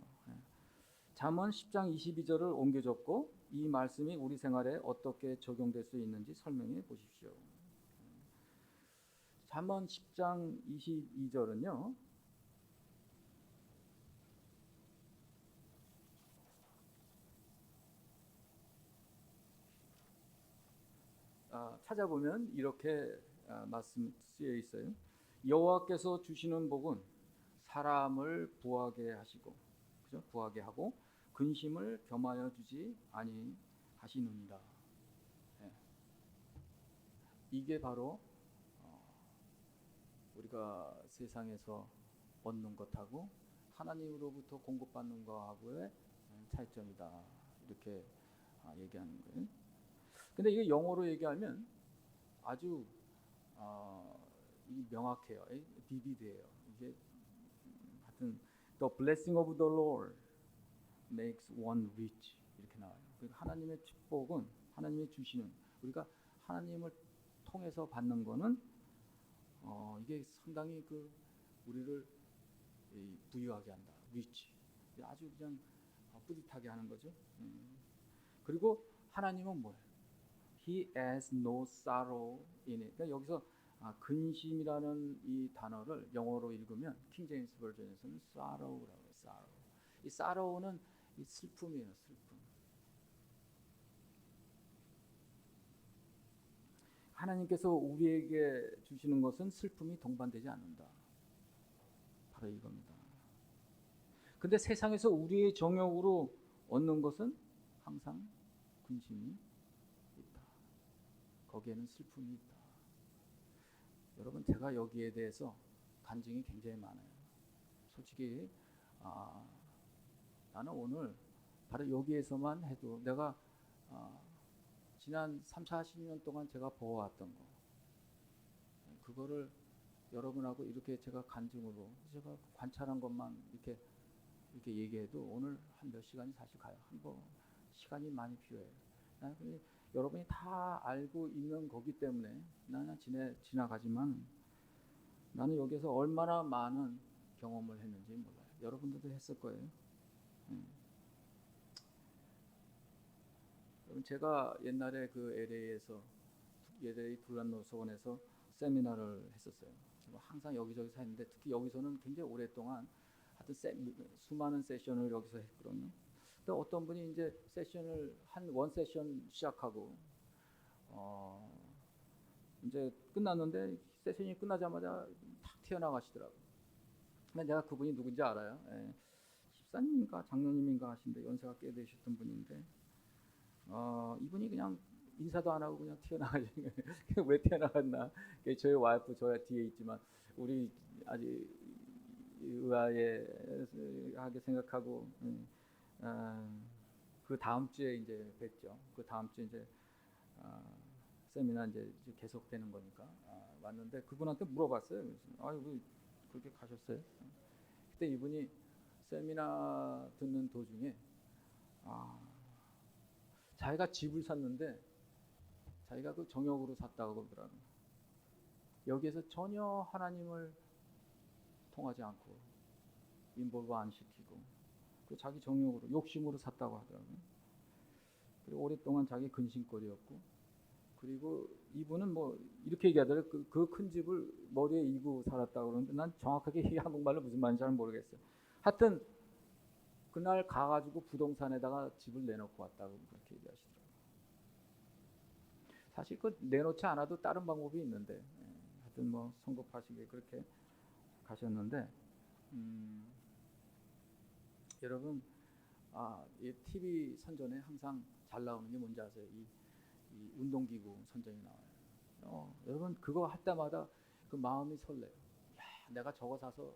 잠언 10장 22절을 옮겨 적고 이 말씀이 우리 생활에 어떻게 적용될 수 있는지 설명해 보십시오. 잠언 10장 22절은요. 찾아보면 이렇게 말씀 쓰여 있어요. 여호와께서 주시는 복은 사람을 부하게 하시고, 그죠? 부하게 하고 근심을 겸하여 주지 아니하시느니라. 이게 바로 우리가 세상에서 얻는 것하고 하나님으로부터 공급받는 것하고의 차이점이다. 이렇게 얘기하는 거예요. 근데 이게 영어로 얘기하면 아주 명확해요. 비비드예요. 이게 하여튼 The blessing of the Lord makes one rich 이렇게 나와요. 그러니까 하나님의 축복은 하나님이 주시는 우리가 하나님을 통해서 받는 거는 이게 상당히 우리를 부유하게 한다. rich 아주 그냥 뿌듯하게 하는 거죠. 그리고 하나님은 뭐예요? He has no sorrow in it. 그러니까 여기서 근심이라는 이 단어를 영어로 읽으면 킹 제임스 버전에서는 sorrow라고 해요. sorrow. 이 sorrow는 이 슬픔이에요. 슬픔. 하나님께서 우리에게 주시는 것은 슬픔이 동반되지 않는다. 바로 이겁니다. 근데 세상에서 우리의 정욕으로 얻는 것은 항상 근심이 있다. 거기에는 슬픔이 있다. 여러분 제가 여기에 대해서 간증이 굉장히 많아요. 솔직히 나는 오늘 바로 여기에서만 해도 내가 지난 3, 40년 동안 제가 보아왔던 거 그거를 여러분하고 이렇게 제가 간증으로 제가 관찰한 것만 이렇게 얘기해도 오늘 한 몇 시간이 사실 가요. 시간이 많이 필요해요. 여러분이 다 알고 있는 거기 때문에 나는 지나가지만 나는 여기서 얼마나 많은 경험을 했는지 몰라요. 여러분들도 했을 거예요. 제가 옛날에 그 LA 두란노소원에서 세미나를 했었어요. 항상 여기저기서 했는데 특히 여기서는 굉장히 오랫동안 하여튼 수많은 세션을 여기서 했거든요. 근데 어떤 분이 이제 세션을 원 세션 시작하고 이제 끝났는데 세션이 끝나자마자 탁 튀어나가시더라고요. 근데 내가 그분이 누군지 알아요. 집사님인가 장로님인가 하신데 연세가 꽤 되셨던 분인데 이분이 그냥 인사도 안 하고 그냥 튀어나가신 거예요. 왜 튀어나갔나? 저희 와이프 저 뒤에 있지만 우리 아직 의아하게 생각하고 그 다음 주에 이제 뵀죠. 그 다음 주에 이제 세미나 이제 계속되는 거니까 왔는데 그분한테 물어봤어요. 왜 그렇게 가셨어요? 그때 이분이 세미나 듣는 도중에 자기가 집을 샀는데 자기가 그 정욕으로 샀다고 그러더라고요. 여기에서 전혀 하나님을 통하지 않고 인볼브 안 시키고 그 자기 정욕으로 욕심으로 샀다고 하더라고요. 그리고 오랫동안 자기 근심거리였고 그리고 이분은 뭐 이렇게 얘기하더라고요. 그 큰 집을 머리에 이고 살았다고 그러는데 난 정확하게 이 한국말로 무슨 말인지 잘 모르겠어요. 하여튼 그날 가가지고 부동산에다가 집을 내놓고 왔다고 그렇게 얘기하시더라고요. 사실 그 내놓지 않아도 다른 방법이 있는데 하여튼 뭐 성급하시게 그렇게 가셨는데 여러분 이 TV 선전에 항상 잘 나오는 게 뭔지 아세요? 이 운동기구 선전이 나와요. 여러분 그거 할 때마다 그 마음이 설레요. 야, 내가 저거 사서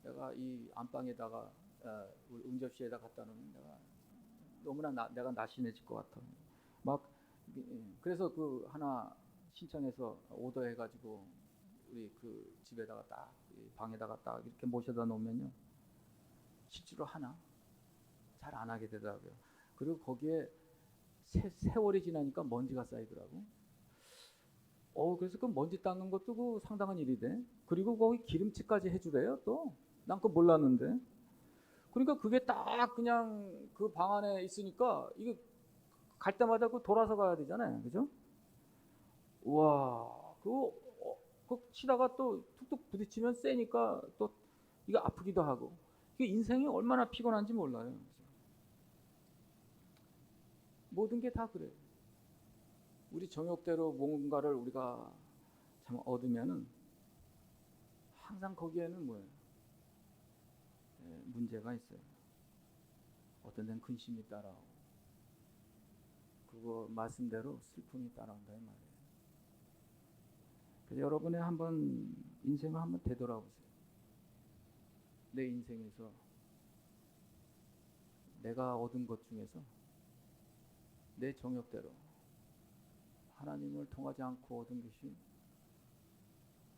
내가 이 안방에다가 우리 응접실에다 갖다 놓으면 너무나 내가 날씬해질 것 같아. 막 그래서 그 하나 신청해서 오더해가지고 우리 그 집에다가 딱 방에다가 딱 이렇게 모셔다 놓으면요 실제로 하나 잘 안 하게 되더라고요. 그리고 거기에 세월이 지나니까 먼지가 쌓이더라고. 그래서 그 먼지 닦는 것도 그 상당한 일이 돼. 그리고 거기 기름칠까지 해주래요 또. 난 그거 몰랐는데. 그러니까 그게 딱 그냥 그 방 안에 있으니까 이게 갈 때마다 그 돌아서 가야 되잖아요. 그죠? 우와, 그거 치다가 또 툭툭 부딪히면 세니까 또 이게 아프기도 하고. 이게 인생이 얼마나 피곤한지 몰라요. 모든 게 다 그래요. 우리 정욕대로 뭔가를 우리가 참 얻으면은 항상 거기에는 뭐예요? 문제가 있어요. 어떤 데는 근심이 따라오고 그거 말씀대로 슬픔이 따라온다 이 말이에요. 그래서 여러분의 한번 인생을 한번 되돌아보세요. 내 인생에서 내가 얻은 것 중에서 내 정욕대로 하나님을 통하지 않고 얻은 것이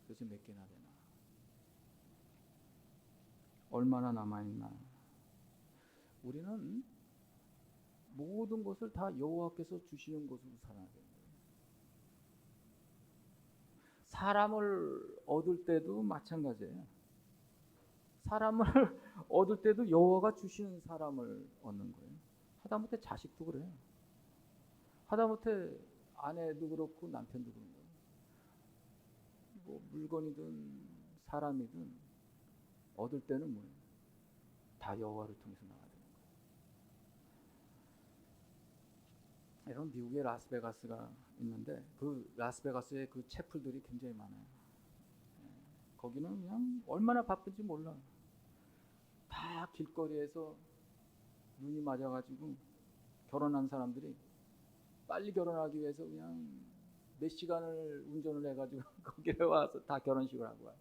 도대체 몇 개나 되나? 얼마나 남아있나? 우리는 모든 것을 다 여호와께서 주시는 것으로 살아야 돼요. 사람을 얻을 때도 마찬가지예요. 사람을 얻을 때도 여호와가 주시는 사람을 얻는 거예요. 하다못해 자식도 그래요. 하다못해 아내도 그렇고 남편도 그런 거예요. 뭐 물건이든 사람이든 얻을 때는 뭐예요? 다 여호와를 통해서 나와야 되는 거예요. 여러분 미국에 라스베가스가 있는데 그 라스베가스에 그 채플들이 굉장히 많아요. 거기는 그냥 얼마나 바쁜지 몰라. 다 길거리에서 눈이 맞아가지고 결혼한 사람들이 빨리 결혼하기 위해서 그냥 몇 시간을 운전을 해가지고 거기에 와서 다 결혼식을 하고 와요.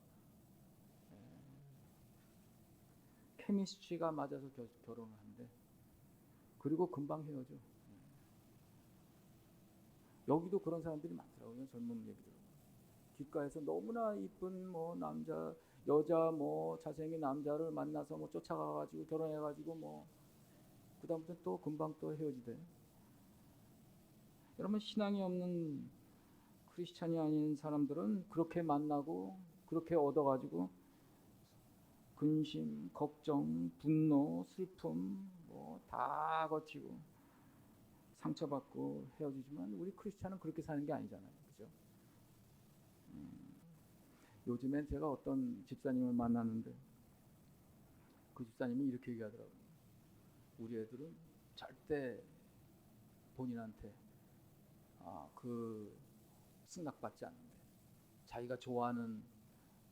케미스트리가 맞아서 결혼을 하는데 그리고 금방 헤어져. 여기도 그런 사람들이 많더라고요. 젊은 얘기들. 길가에서 너무나 이쁜 뭐 남자, 여자 뭐 잘생긴 남자를 만나서 뭐 쫓아가가지고 결혼해가지고 뭐 그다음부터 또 금방 또 헤어지대. 여러분 신앙이 없는 크리스찬이 아닌 사람들은 그렇게 만나고 그렇게 얻어가지고 근심, 걱정, 분노, 슬픔 뭐 다 거치고 상처받고 헤어지지만 우리 크리스찬은 그렇게 사는 게 아니잖아요. 그죠? 요즘엔 제가 어떤 집사님을 만났는데 그 집사님이 이렇게 얘기하더라고요. 우리 애들은 절대 본인한테 그 승낙받지 않는데 자기가 좋아하는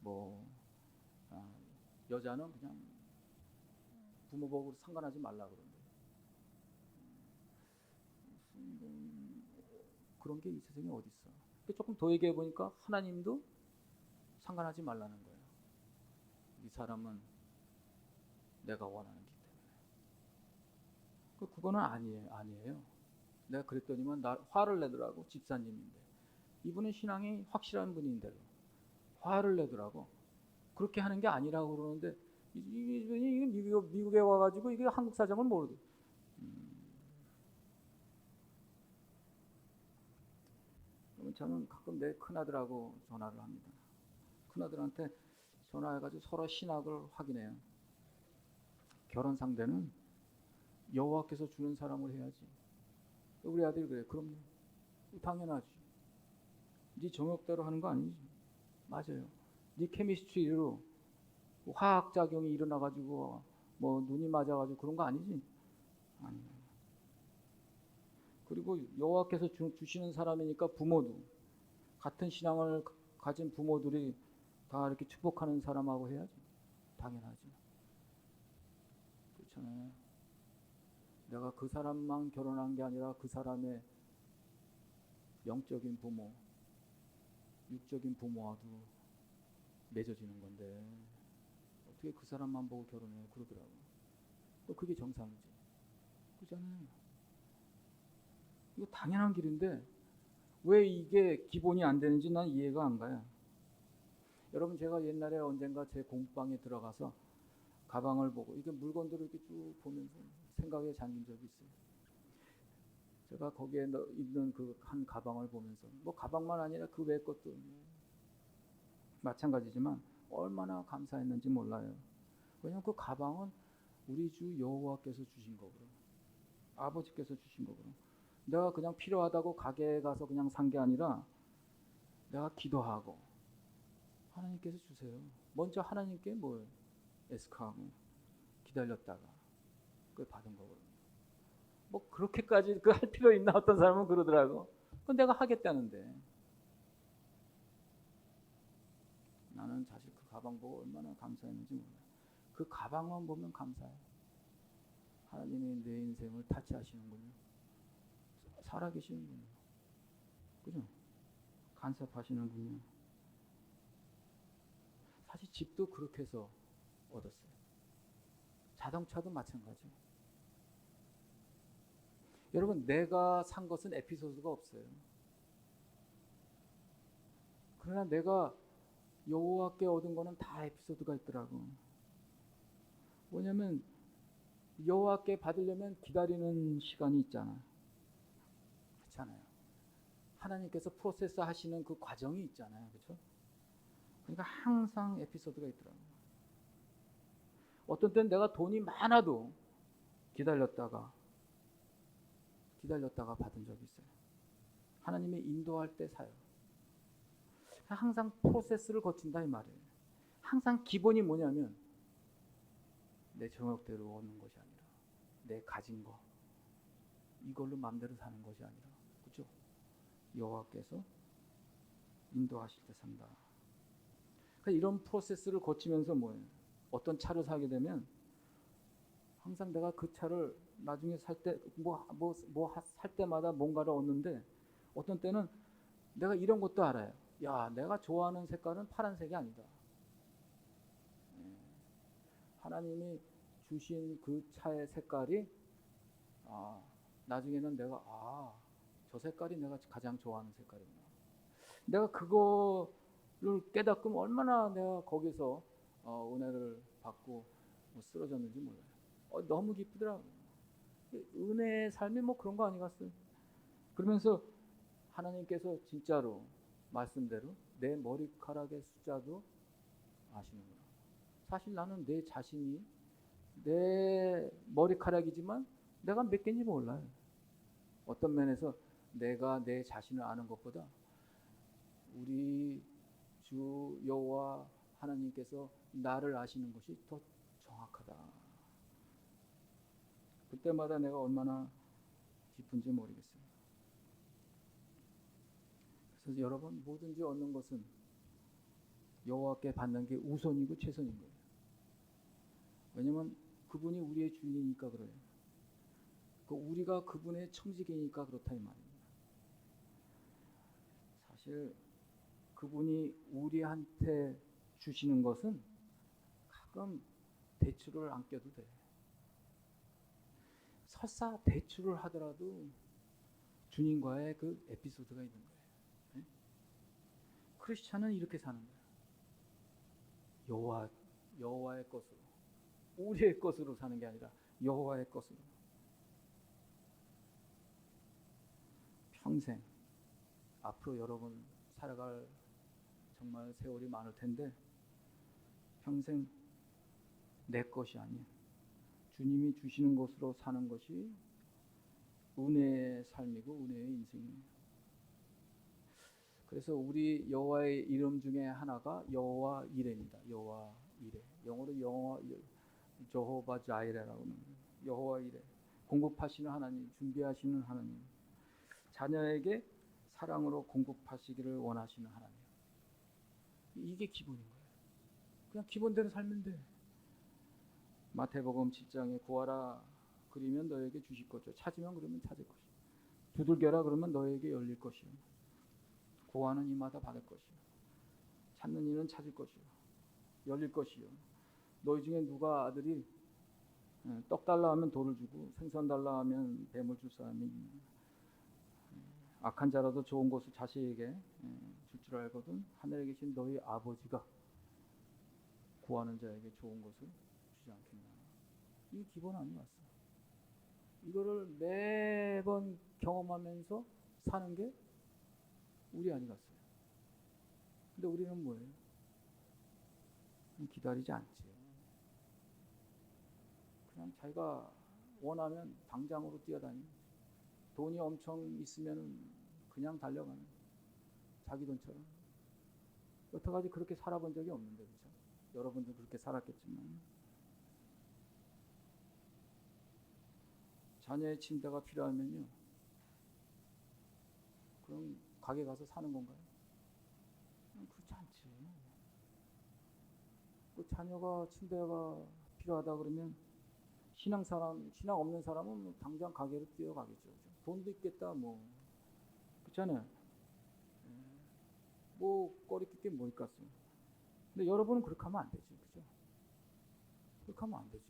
뭐 여자는 그냥 부모 보고 상관하지 말라 그러는데 그런 게 이 세상에 어디 있어? 조금 더 얘기해 보니까 하나님도 상관하지 말라는 거예요. 이 사람은 내가 원하는 기 때문에. 그거는 아니에요. 내가 그랬더니만 나 화를 내더라고. 집사님인데 이분은 신앙이 확실한 분인데도 화를 내더라고. 그렇게 하는 게 아니라고 그러는데 이분이 미국에 와가지고 이게 한국 사정을 모르고. 저는 가끔 내 큰아들하고 전화를 합니다. 큰아들한테 전화해가지고 서로 신학을 확인해요. 결혼 상대는 여호와께서 주는 사람을 해야지. 우리 아들이 그래. 그럼 당연하지. 네 정욕대로 하는 거 아니지. 맞아요. 네 케미스트리로 화학작용이 일어나가지고 뭐 눈이 맞아가지고 그런 거 아니지. 아니에요. 그리고 여호와께서 주시는 사람이니까 부모도 같은 신앙을 가진 부모들이 다 이렇게 축복하는 사람하고 해야지. 당연하지. 그렇잖아요. 내가 그 사람만 결혼한 게 아니라 그 사람의 영적인 부모, 육적인 부모와도 맺어지는 건데 어떻게 그 사람만 보고 결혼해 그러더라고요. 또 그게 정상이지. 그렇잖아요. 이거 당연한 길인데 왜 이게 기본이 안 되는지 난 이해가 안 가요. 여러분 제가 옛날에 언젠가 제 공방에 들어가서 가방을 보고 이게 물건들을 이렇게 쭉 보면서 생각에 잠긴 적이 있어요. 제가 거기에 있는 그 한 가방을 보면서 뭐 가방만 아니라 그 외 것도 마찬가지지만 얼마나 감사했는지 몰라요. 왜냐하면 그 가방은 우리 주 여호와께서 주신 거거든요. 아버지께서 주신 거거든요. 내가 그냥 필요하다고 가게에 가서 그냥 산 게 아니라 내가 기도하고 하나님께서 주세요. 먼저 하나님께 뭘 애스카하고 기다렸다가 그걸 받은 거거든요. 뭐 그렇게까지 그 할 필요 있나 어떤 사람은 그러더라고. 그건 내가 하겠다는데 나는 사실 그 가방 보고 얼마나 감사했는지 몰라요. 그 가방만 보면 감사해요. 하나님이 내 인생을 타치하시는군요. 살아계시는군요. 그죠? 간섭하시는군요. 사실 집도 그렇게 해서 얻었어요. 자동차도 마찬가지예요. 여러분 내가 산 것은 에피소드가 없어요. 그러나 내가 여호와께 얻은 거는 다 에피소드가 있더라고. 뭐냐면 여호와께 받으려면 기다리는 시간이 있잖아. 그렇잖아요. 하나님께서 프로세스 하시는 그 과정이 있잖아요. 그렇죠? 그러니까 항상 에피소드가 있더라고요. 어떤 때는 내가 돈이 많아도 기다렸다가 받은 적이 있어요. 하나님이 인도할 때 사요. 항상 프로세스를 거친다 이 말이에요. 항상 기본이 뭐냐면 내 정욕대로 얻는 것이 아니라 내 가진 거 이걸로 마음대로 사는 것이 아니라 그죠? 여호와께서 인도하실 때 산다. 그러니까 이런 프로세스를 거치면서 뭐예요? 어떤 차를 사게 되면 항상 내가 그 차를 나중에 살 때 살 때마다 뭔가를 얻는데 어떤 때는 내가 이런 것도 알아요. 야, 내가 좋아하는 색깔은 파란색이 아니다. 하나님이 주신 그 차의 색깔이 나중에는 내가 저 색깔이 내가 가장 좋아하는 색깔이구나. 내가 그거를 깨닫고 얼마나 내가 거기서 은혜를 받고 쓰러졌는지 몰라요. 너무 기쁘더라고요. 은혜의 삶이 뭐 그런 거 아니겠어요? 그러면서 하나님께서 진짜로 말씀대로 내 머리카락의 숫자도 아시는구나. 사실 나는 내 자신이 내 머리카락이지만 내가 몇 개인지 몰라요. 어떤 면에서 내가 내 자신을 아는 것보다 우리 주 여호와 하나님께서 나를 아시는 것이 더 정확하다. 그때마다 내가 얼마나 기쁜지 모르겠어요. 그래서 여러분, 뭐든지 얻는 것은 여호와께 받는 게 우선이고 최선인 거예요. 왜냐면 그분이 우리의 주인이니까 그래요. 우리가 그분의 청지기니까 그렇다 이 말입니다. 사실 그분이 우리한테 주시는 것은 가끔 대출을 안 껴도 돼. 설사 대출을 하더라도 주님과의 그 에피소드가 있는 거예요. 네? 크리스찬은 이렇게 사는 거예요. 여호와의 것으로, 우리의 것으로 사는 게 아니라 여호와의 것으로. 평생 앞으로 여러분 살아갈 정말 세월이 많을 텐데 평생 내 것이 아닌 주님이 주시는 것으로 사는 것이 은혜의 삶이고 은혜의 인생이에요. 그래서 우리 여호와의 이름 중에 하나가 여호와 이레입니다. 여호와 이레. 영어로 여호바 자이레라고 합니다. 여호와 이레. 공급하시는 하나님, 준비하시는 하나님. 자녀에게 사랑으로 공급하시기를 원하시는 하나님. 이게 기본인 거예요. 그냥 기본대로 살면 돼. 마태복음 7장에 구하라 그러면 너에게 주실 것이요, 찾으면 그러면 찾을 것이요, 두들겨라 그러면 너에게 열릴 것이요, 구하는 이마다 받을 것이요, 찾는 이는 찾을 것이요, 열릴 것이요. 너희 중에 누가 아들이 떡 달라 하면 돌을 주고 생선 달라 하면 뱀을 줄 사람이 있느냐. 악한 자라도 좋은 것을 자식에게 줄 줄 알거든 하늘에 계신 너희 아버지가 구하는 자에게 좋은 것을 주지 않겠나. 이게 기본 아니었어. 이거를 매번 경험하면서 사는 게 우리 아니겠어요. 근데 우리는 뭐예요? 기다리지 않지. 그냥 자기가 원하면 당장으로 뛰어다니는, 돈이 엄청 있으면 그냥 달려가는, 자기 돈처럼. 여태까지 그렇게 살아본 적이 없는데, 그렇죠? 여러분도 그렇게 살았겠지만. 자녀의 침대가 필요하면요, 그럼 가게 가서 사는 건가요? 그렇지 않지. 그 자녀가 침대가 필요하다 그러면 신앙 없는 사람은 당장 가게로 뛰어가겠죠. 돈도 있겠다, 뭐. 그렇잖아요. 뭐, 꺼리낄 게 뭐 있겠어. 근데 여러분은 그렇게 하면 안 되지. 그죠? 그렇게 하면 안 되지.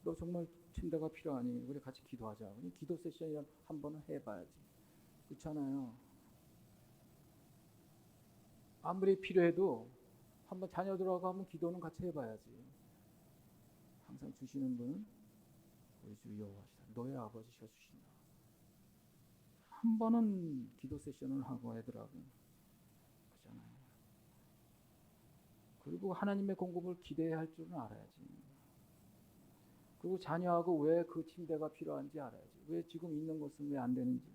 너 정말 침대가 필요하니? 우리 같이 기도하자. 기도 세션이란 한 번은 해봐야지. 그렇잖아요. 아무리 필요해도 한번 자녀들하고 한번 기도는 같이 해봐야지. 항상 주시는 분은 우리 주 여호와시다. 너의 아버지시가 주신다. 한 번은 기도 세션을 하고 애들하고. 그렇잖아요. 그리고 하나님의 공급을 기대할 줄은 알아야지. 그리고 자녀하고 왜 그 침대가 필요한지 알아야지. 왜 지금 있는 것은 왜 안 되는지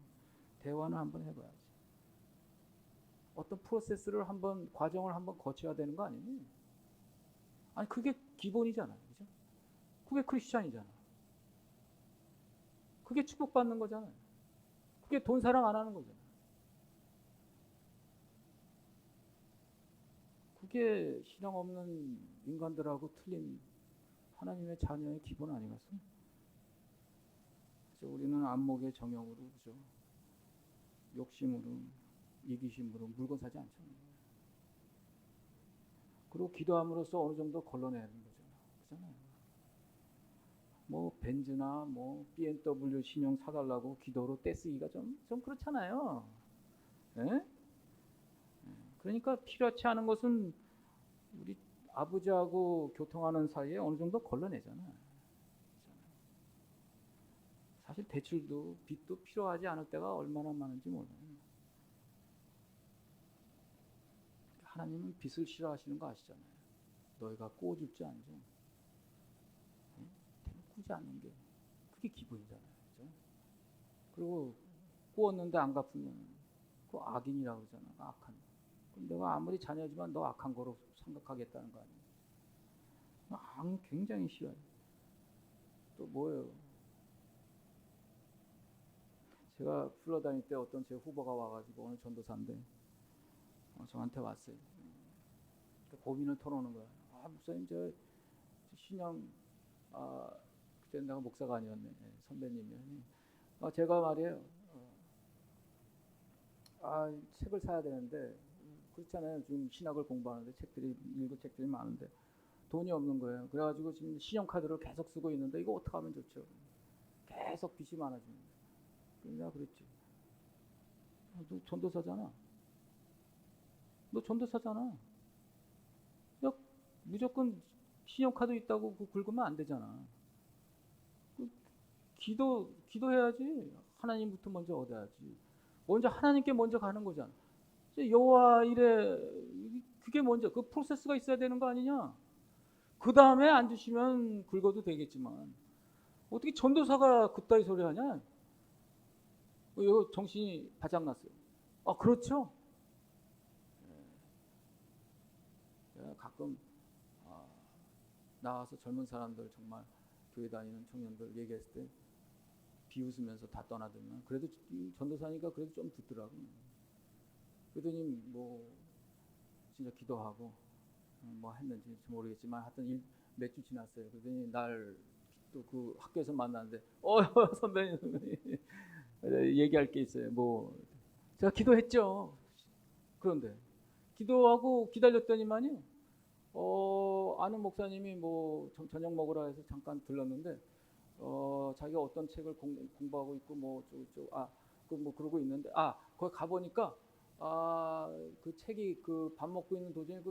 대화는 한번 해봐야지. 어떤 프로세스를 한번, 과정을 한번 거쳐야 되는 거 아니니? 아니, 그게 기본이잖아요. 그죠? 그게 크리스찬이잖아. 그게 축복받는 거잖아요. 그게 돈 사랑 안 하는 거잖아요. 그게 신앙 없는 인간들하고 틀린 하나님의 자녀의 기본 아니겠어? 그래서 우리는 안목의 정욕으로, 그죠? 욕심으로, 이기심으로 물건 사지 않잖아요. 그리고 기도함으로써 어느 정도 걸러내는 거잖아요. 그잖아요. 뭐 벤츠나 뭐 BMW 신형 사달라고 기도로 떼쓰기가 좀 그렇잖아요. 예? 그러니까 필요치 않은 것은 우리 아버지하고 교통하는 사이에 어느 정도 걸러내잖아요. 사실 대출도 빚도 필요하지 않을 때가 얼마나 많은지 몰라요. 하나님은 빚을 싫어하시는 거 아시잖아요. 너희가 꾸어줄 줄 알죠. 꾸지 않는 게 그게 기본이잖아요. 그죠? 그리고 꾸었는데 안 갚으면 그 악인이라고 그러잖아. 악한. 그럼 내가 아무리 자녀지만 너 악한 거로 생각하겠다는 거 아니에요. 악 굉장히 싫어요. 또 뭐예요? 제가 불러다닐 때 어떤 제 후보가 와가지고 오늘 전도사인데 저한테 왔어요. 고민을 털어오는 거야. 목사님 저 신영 그때 내가 목사가 아니었네. 선배님이. 제가 말이에요. 책을 사야 되는데 그렇잖아요. 지금 신학을 공부하는데 읽을 책들이 많은데 돈이 없는 거예요. 그래가지고 지금 신용카드를 계속 쓰고 있는데 이거 어떻게 하면 좋죠? 계속 빚이 많아집니다. 내가 그랬지. 너 전도사잖아. 너 전도사잖아. 야, 무조건 신용카드 있다고 긁으면 안 되잖아. 기도해야지. 하나님부터 먼저 얻어야지. 먼저 하나님께 먼저 가는 거잖아. 여호와 이래 그게 먼저 그 프로세스가 있어야 되는 거 아니냐? 그 다음에 안 주시면 긁어도 되겠지만 어떻게 전도사가 그따위 소리 하냐? 이거 정신이 바짝 났어요. 그렇죠. 가끔 나와서 젊은 사람들 정말 교회 다니는 청년들 얘기했을 때 비웃으면서 다 떠나들면 그래도 전도사니까 그래도 좀 듣더라고요. 그러더니 뭐 진짜 기도하고 뭐 했는지 모르겠지만 하여튼 몇 주 지났어요. 그러더니 날 또 그 학교에서 만났는데 선배님 얘기할 게 있어요. 뭐 제가 기도했죠. 그런데 기도하고 기다렸더니만요. 아는 목사님이 뭐 저녁 먹으라 해서 잠깐 들렀는데 자기가 어떤 책을 공부하고 있고 뭐 뭐 그러고 있는데 거기 가 보니까 그 책이 그 밥 먹고 있는 도중에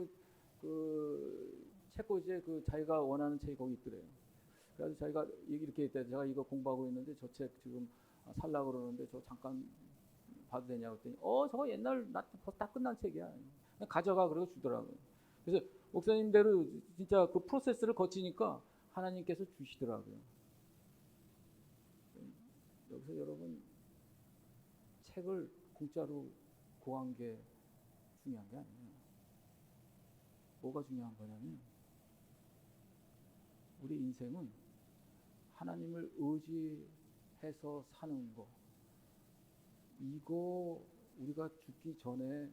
그 책꽂이에 그 자기가 원하는 책이 거기 있더래요. 그래서 자기가 이렇게 했대. 제가 이거 공부하고 있는데 저 책 지금 살라고 그러는데 저 잠깐 봐도 되냐고 했더니 저거 옛날 다 끝난 책이야. 가져가 그러고 주더라고요. 그래서 목사님대로 진짜 그 프로세스를 거치니까 하나님께서 주시더라고요. 여기서 여러분 책을 공짜로 구한 게 중요한 게 아니에요. 뭐가 중요한 거냐면 우리 인생은 하나님을 의지해서 사는 거 이거 우리가 죽기 전에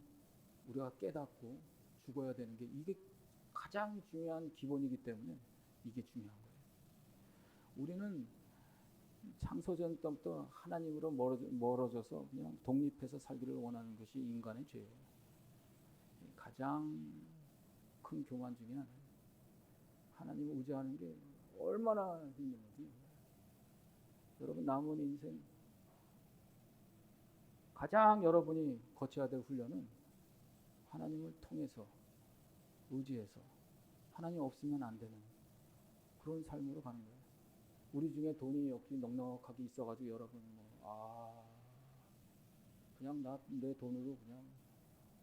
우리가 깨닫고 죽어야 되는 게 이게 가장 중요한 기본이기 때문에 이게 중요한 거예요. 우리는 창세전 때부터 하나님으로 멀어져서 그냥 독립해서 살기를 원하는 것이 인간의 죄예요. 가장 큰 교만 중에 하나예요. 하나님을 의지하는 게 얼마나 힘든지. 여러분 남은 인생 가장 여러분이 거쳐야 될 훈련은 하나님을 통해서 의지해서 하나님 없으면 안 되는 그런 삶으로 가는 거예요. 우리 중에 돈이 여기 넉넉하게 있어가지고 여러분 그냥 내 돈으로 그냥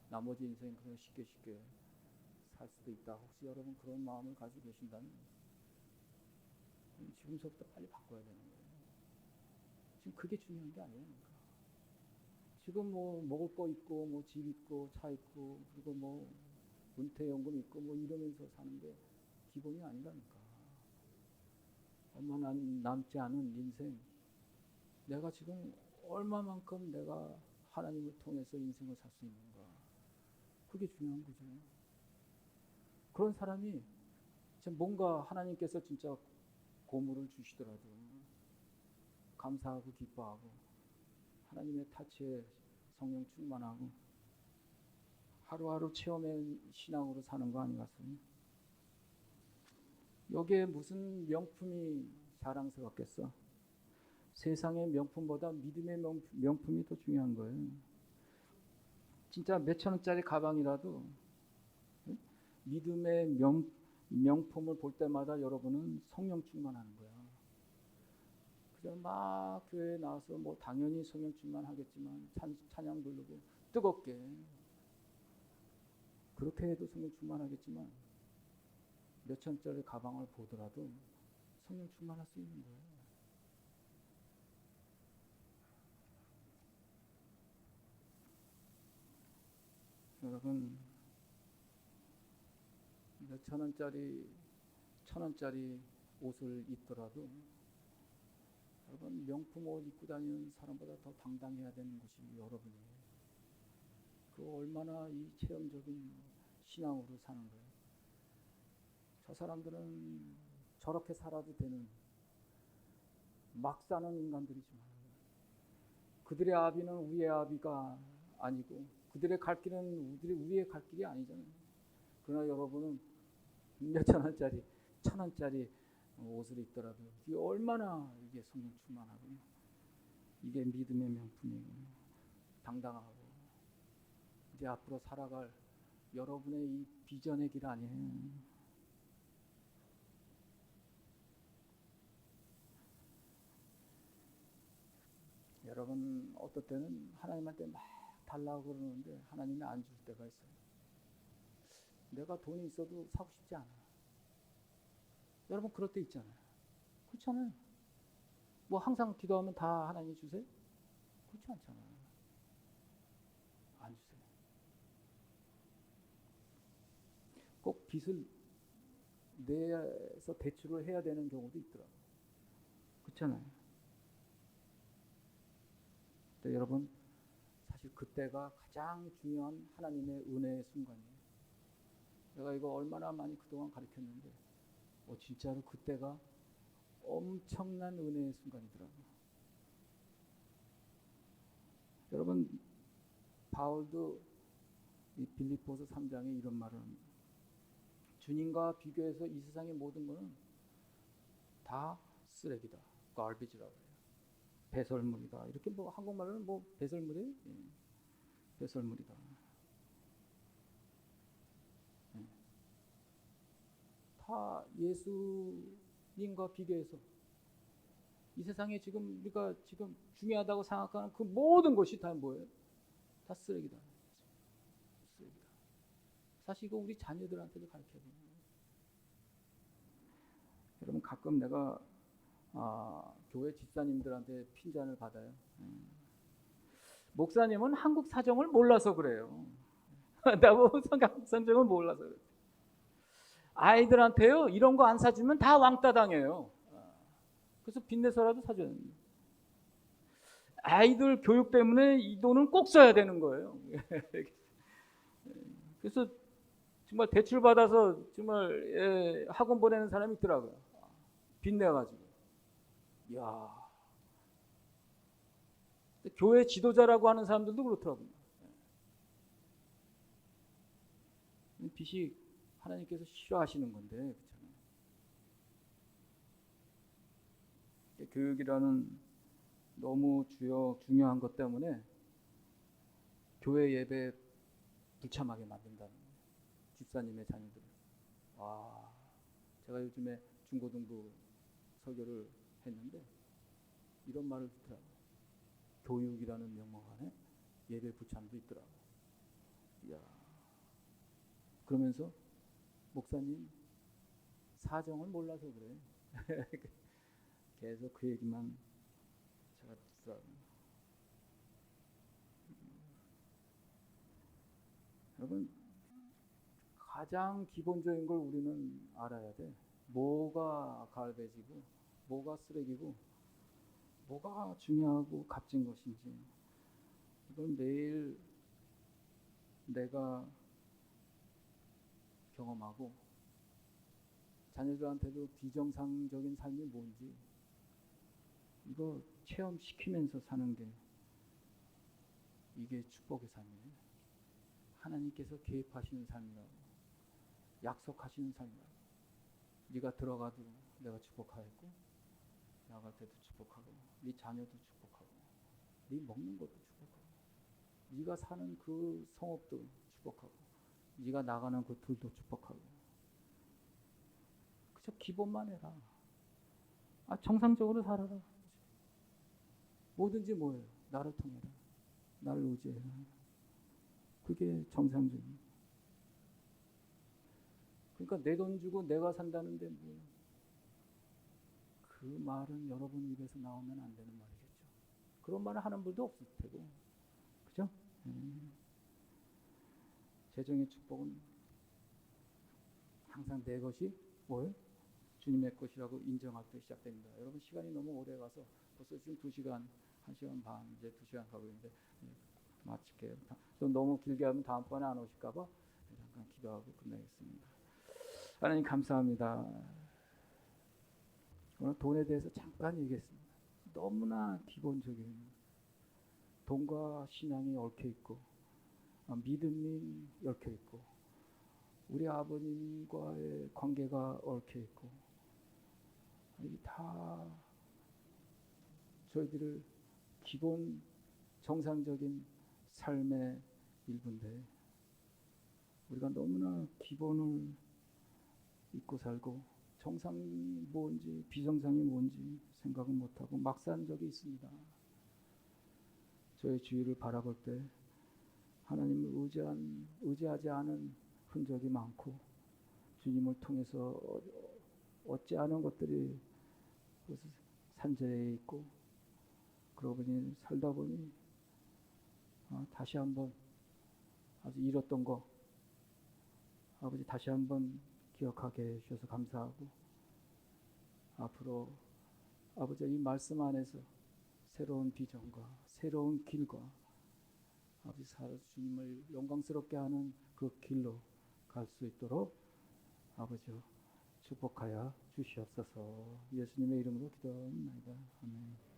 나머지 인생 그냥 쉽게 살 수도 있다. 혹시 여러분 그런 마음을 가지고 계신다면 지금서부터 빨리 바꿔야 되는 거예요. 지금 그게 중요한 게 아니에요. 지금 뭐 먹을 거 있고 뭐 집 있고 차 있고 그리고 뭐 은퇴연금 있고 뭐 이러면서 사는 게 기본이 아니라니까. 얼마 남지 않은 인생 내가 지금 얼마만큼 내가 하나님을 통해서 인생을 살 수 있는가. 그게 중요한 거죠. 그런 사람이 뭔가 하나님께서 진짜 고물을 주시더라도 감사하고 기뻐하고 하나님의 타치에 성령 충만하고 하루하루 체험의 신앙으로 사는 거 아니겠습니까? 여기에 무슨 명품이 자랑스럽겠어? 세상의 명품보다 믿음의 명품이 더 중요한 거예요. 진짜 몇천 원짜리 가방이라도 믿음의 명품을 볼 때마다 여러분은 성령 충만하는 거야. 그래서 막 교회에 나와서 뭐 당연히 성령 충만하겠지만 찬양 부르고 뜨겁게 그렇게 해도 성령 충만하겠지만 몇 천짜리 가방을 보더라도 성령 충만할 수 있는 거예요. 여러분, 몇 천 원짜리, 천 원짜리 옷을 입더라도 여러분, 명품 옷 입고 다니는 사람보다 더 당당해야 되는 것이 여러분이에요. 그 얼마나 이 체험적인 신앙으로 사는 거예요. 저 사람들은 저렇게 살아도 되는 막 사는 인간들이지만 그들의 아비는 위의 아비가 아니고 그들의 갈 길은 위의 갈 길이 아니잖아요. 그러나 여러분은 몇천 원짜리, 천 원짜리 옷을 입더라도 이게 얼마나 이게 성령 충만하고 이게 믿음의 명품이고 당당하고 이제 앞으로 살아갈 여러분의 이 비전의 길 아니에요. 여러분 어떨 때는 하나님한테 막 달라고 그러는데 하나님이 안 줄 때가 있어요. 내가 돈이 있어도 사고 싶지 않아. 여러분 그럴 때 있잖아요. 그렇잖아요. 뭐 항상 기도하면 다 하나님이 주세요? 그렇지 않잖아요. 안 주세요. 꼭 빚을 내서 대출을 해야 되는 경우도 있더라고요. 그렇잖아요. 근데 여러분 사실 그때가 가장 중요한 하나님의 은혜의 순간이에요. 내가 이거 얼마나 많이 그동안 가르쳤는데 진짜로 그때가 엄청난 은혜의 순간이더라고요. 여러분 바울도 이 빌립보서 3장에 이런 말을 합니다. 주님과 비교해서 이 세상의 모든 것은 다 쓰레기다. garbage라고 해요. 배설물이다. 이렇게 뭐 한국말로는 뭐 배설물이에요? 예. 배설물이다. 예. 다 예수님과 비교해서 이 세상에 지금 우리가 지금 중요하다고 생각하는 그 모든 것이 다 뭐예요? 다 쓰레기다. 쓰레기다. 사실 이거 우리 자녀들한테도 가르쳐야 돼요. 여러분 가끔 내가 교회 집사님들한테 핀잔을 받아요. 목사님은 한국 사정을 몰라서 그래요. 나보고 한국 사정을 몰라서 그래요. 아이들한테요 이런 거 안 사주면 다 왕따 당해요. 그래서 빚내서라도 사줘야 됩니다. 아이들 교육 때문에 이 돈은 꼭 써야 되는 거예요. 그래서 정말 대출 받아서 정말 학원 보내는 사람이 있더라고요. 빚내가지고. 이야. 교회 지도자라고 하는 사람들도 그렇더라고요. 빚이 하나님께서 싫어하시는 건데, 그렇잖아요. 교육이라는 너무 중요한 것 때문에 교회 예배 불참하게 만든다는 거예요. 집사님의 자녀들. 제가 요즘에 중고등부 설교를 했는데 이런 말을 듣더라고요. 교육이라는 명목 안에 예배 불참도 있더라고요. 이야. 그러면서 목사님 사정을 몰라서 그래. 계속 그 얘기만 제가 듣더라고요. 여러분 가장 기본적인 걸 우리는 알아야 돼. 뭐가 갈배지고 뭐가 쓰레기고 뭐가 중요하고 값진 것인지 이건 매일 내가 경험하고 자녀들한테도 비정상적인 삶이 뭔지 이거 체험시키면서 사는 게 이게 축복의 삶이에요. 하나님께서 개입하시는 삶이라고 약속하시는 삶이라고 네가 들어가도 내가 축복하겠고 나갈 때도 축복하고 네 자녀도 축복하고 네 먹는 것도 축복하고 네가 사는 그 성읍도 축복하고 네가 나가는 그 둘도 축복하고 그저 기본만 해라. 정상적으로 살아라. 뭐든지 뭐예요? 나를 통해라. 나를 의지해라. 그게 정상적인. 그러니까 내 돈 주고 내가 산다는데 뭐 그 말은 여러분 입에서 나오면 안 되는 말이겠죠. 그런 말을 하는 분도 없을 테고, 그죠? 재정의 축복은 항상 내 것이 뭐예요? 주님의 것이라고 인정할 때 시작됩니다. 여러분 시간이 너무 오래 가서 벌써 지금 2시간, 1시간 반, 이제 2시간 가고 있는데 마칠게요. 좀 너무 길게 하면 다음번에 안 오실까봐 잠깐 기도하고 끝내겠습니다. 하나님 감사합니다. 오늘 돈에 대해서 잠깐 얘기했습니다. 너무나 기본적인 돈과 신앙이 얽혀 있고 믿음이 얽혀 있고 우리 아버님과의 관계가 얽혀 있고 이 다 저희들을 기본 정상적인 삶의 일부인데 우리가 너무나 기본을 잊고 살고 정상이 뭔지 비정상이 뭔지 생각은 못하고 막 산 적이 있습니다. 저의 주위를 바라볼 때 하나님을 의지하지 않은 흔적이 많고 주님을 통해서 얻지 않은 것들이 산재에 있고 그러고 보니 살다 보니 다시 한번 아주 잃었던 거 아버지 다시 한번 기억하게 해주셔서 감사하고 앞으로 아버지 이 말씀 안에서 새로운 비전과 새로운 길과 아버지 주님을 영광스럽게 하는 그 길로 갈 수 있도록 아버지 축복하여 주시옵소서. 예수님의 이름으로 기도합니다. 아멘.